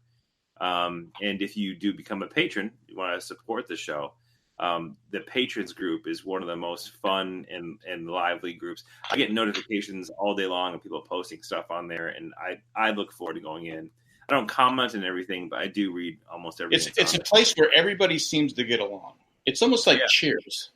And if you do become a patron, you want to support the show, the patrons group is one of the most fun and lively groups. I get notifications all day long of people posting stuff on there, and I look forward to going in. I don't comment on everything, but I do read almost everything. It's a place where everybody seems to get along. It's almost like Cheers.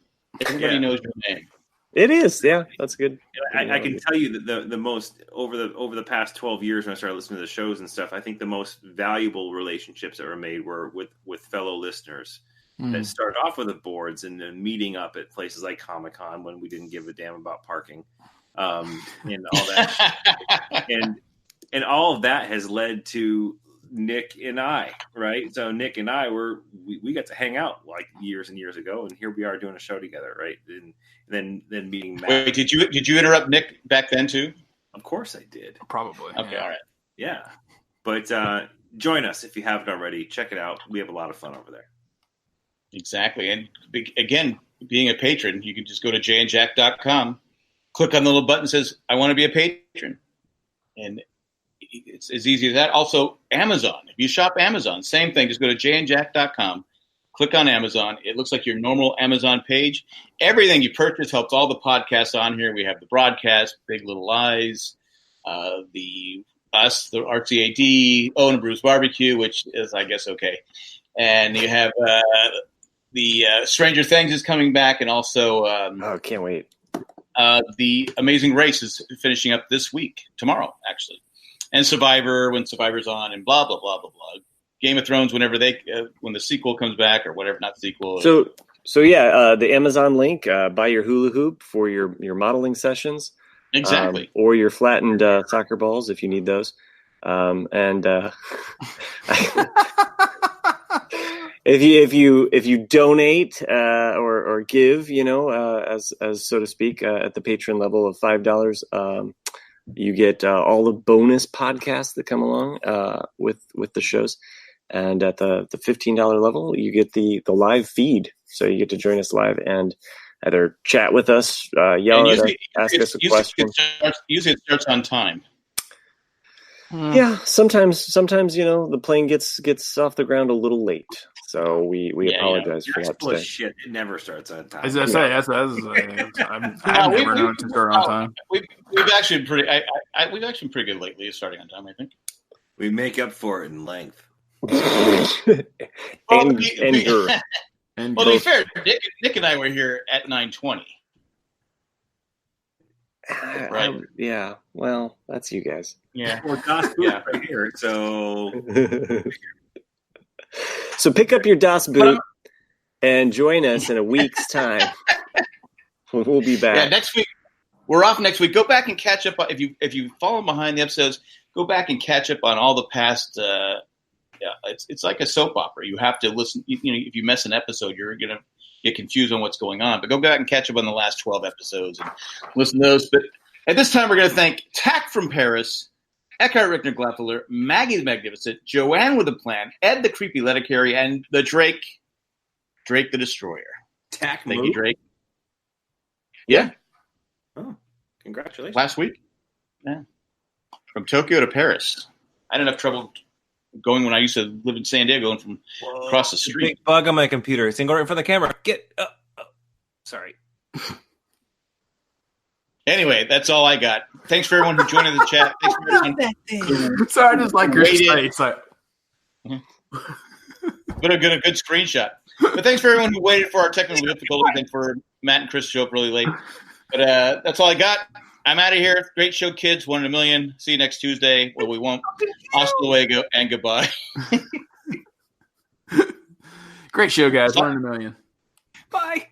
Everybody knows your name. It is, yeah. That's good. I can tell you that the most over the past 12 years when I started listening to the shows and stuff, I think the most valuable relationships that were made were with fellow listeners that started off with the boards and then meeting up at places like Comic-Con when we didn't give a damn about parking, and all that, and all of that has led to Nick and I, right? So Nick and I we got to hang out like years and years ago, and here we are doing a show together, right? And then meeting Matt. Wait, did you interrupt Nick back then too? Of course I did. Probably. Okay, all right. Yeah, but join us if you haven't already. Check it out. We have a lot of fun over there. Exactly, and again, being a patron, you can just go to jayandjack.com, click on the little button that says "I want to be a patron," and it's as easy as that. Also, Amazon. If you shop Amazon, same thing. Just go to jayandjack.com, click on Amazon. It looks like your normal Amazon page. Everything you purchase helps all the podcasts on here. We have the broadcast, Big Little Lies, the RCAD, Owen and Bruce Barbecue, which is, I guess, okay. And you have the Stranger Things is coming back, and also can't wait. The Amazing Race is finishing up tomorrow, actually. And Survivor when Survivor's on, and blah blah blah blah blah. Game of Thrones when the sequel comes back or whatever, not sequel. So yeah, the Amazon link. Buy your hula hoop for your modeling sessions, exactly, or your flattened soccer balls if you need those. If you donate or give, as so to speak, at the patron level of $5. You get all the bonus podcasts that come along with the shows, and at the $15 level, you get the live feed. So you get to join us live and either chat with us, yell at us, ask us a question. Usually it starts on time. Yeah, sometimes the plane gets off the ground a little late, so we apologize for that today. Shit, it never starts on time. As I say, I've never known to start on time. We've actually been pretty good lately at starting on time, I think. We make up for it in length. And to be fair, Nick and I were here at 9:20. Right. Yeah. Well, that's you guys. Yeah. Well, Das Boot right here. So pick up your Das Boot and join us in a week's time. We'll be back. Yeah, next week. We're off next week. Go back and catch up. If you follow behind the episodes, go back and catch up on all the past. It's like a soap opera. You have to listen. If you miss an episode, you're gonna get confused on what's going on. But go back and catch up on the last 12 episodes and listen to those. But at this time, we're going to thank Tack from Paris, Eckhart Richter Gleffler, Maggie the Magnificent, Joanne with a Plan, Ed the Creepy Letter Carrier, and the Drake the Destroyer. Tack, thank you, Drake. Yeah. Oh, congratulations. Last week. Yeah. From Tokyo to Paris. I had enough trouble going when I used to live in San Diego and from across the street. Big bug on my computer. It's going right in front of the camera. Get up. Oh, sorry. Anyway, that's all I got. Thanks for everyone who joined in the chat. Thanks for everyone. Sorry, I just like your face. But a good screenshot. But thanks for everyone who waited for our technical difficulties and for Matt and Chris to show up really late. But that's all I got. I'm out of here. Great show, kids. 1 in a million. See you next Tuesday. Well, we won't. Hasta luego and goodbye. Great show, guys. 1 in a million. Bye.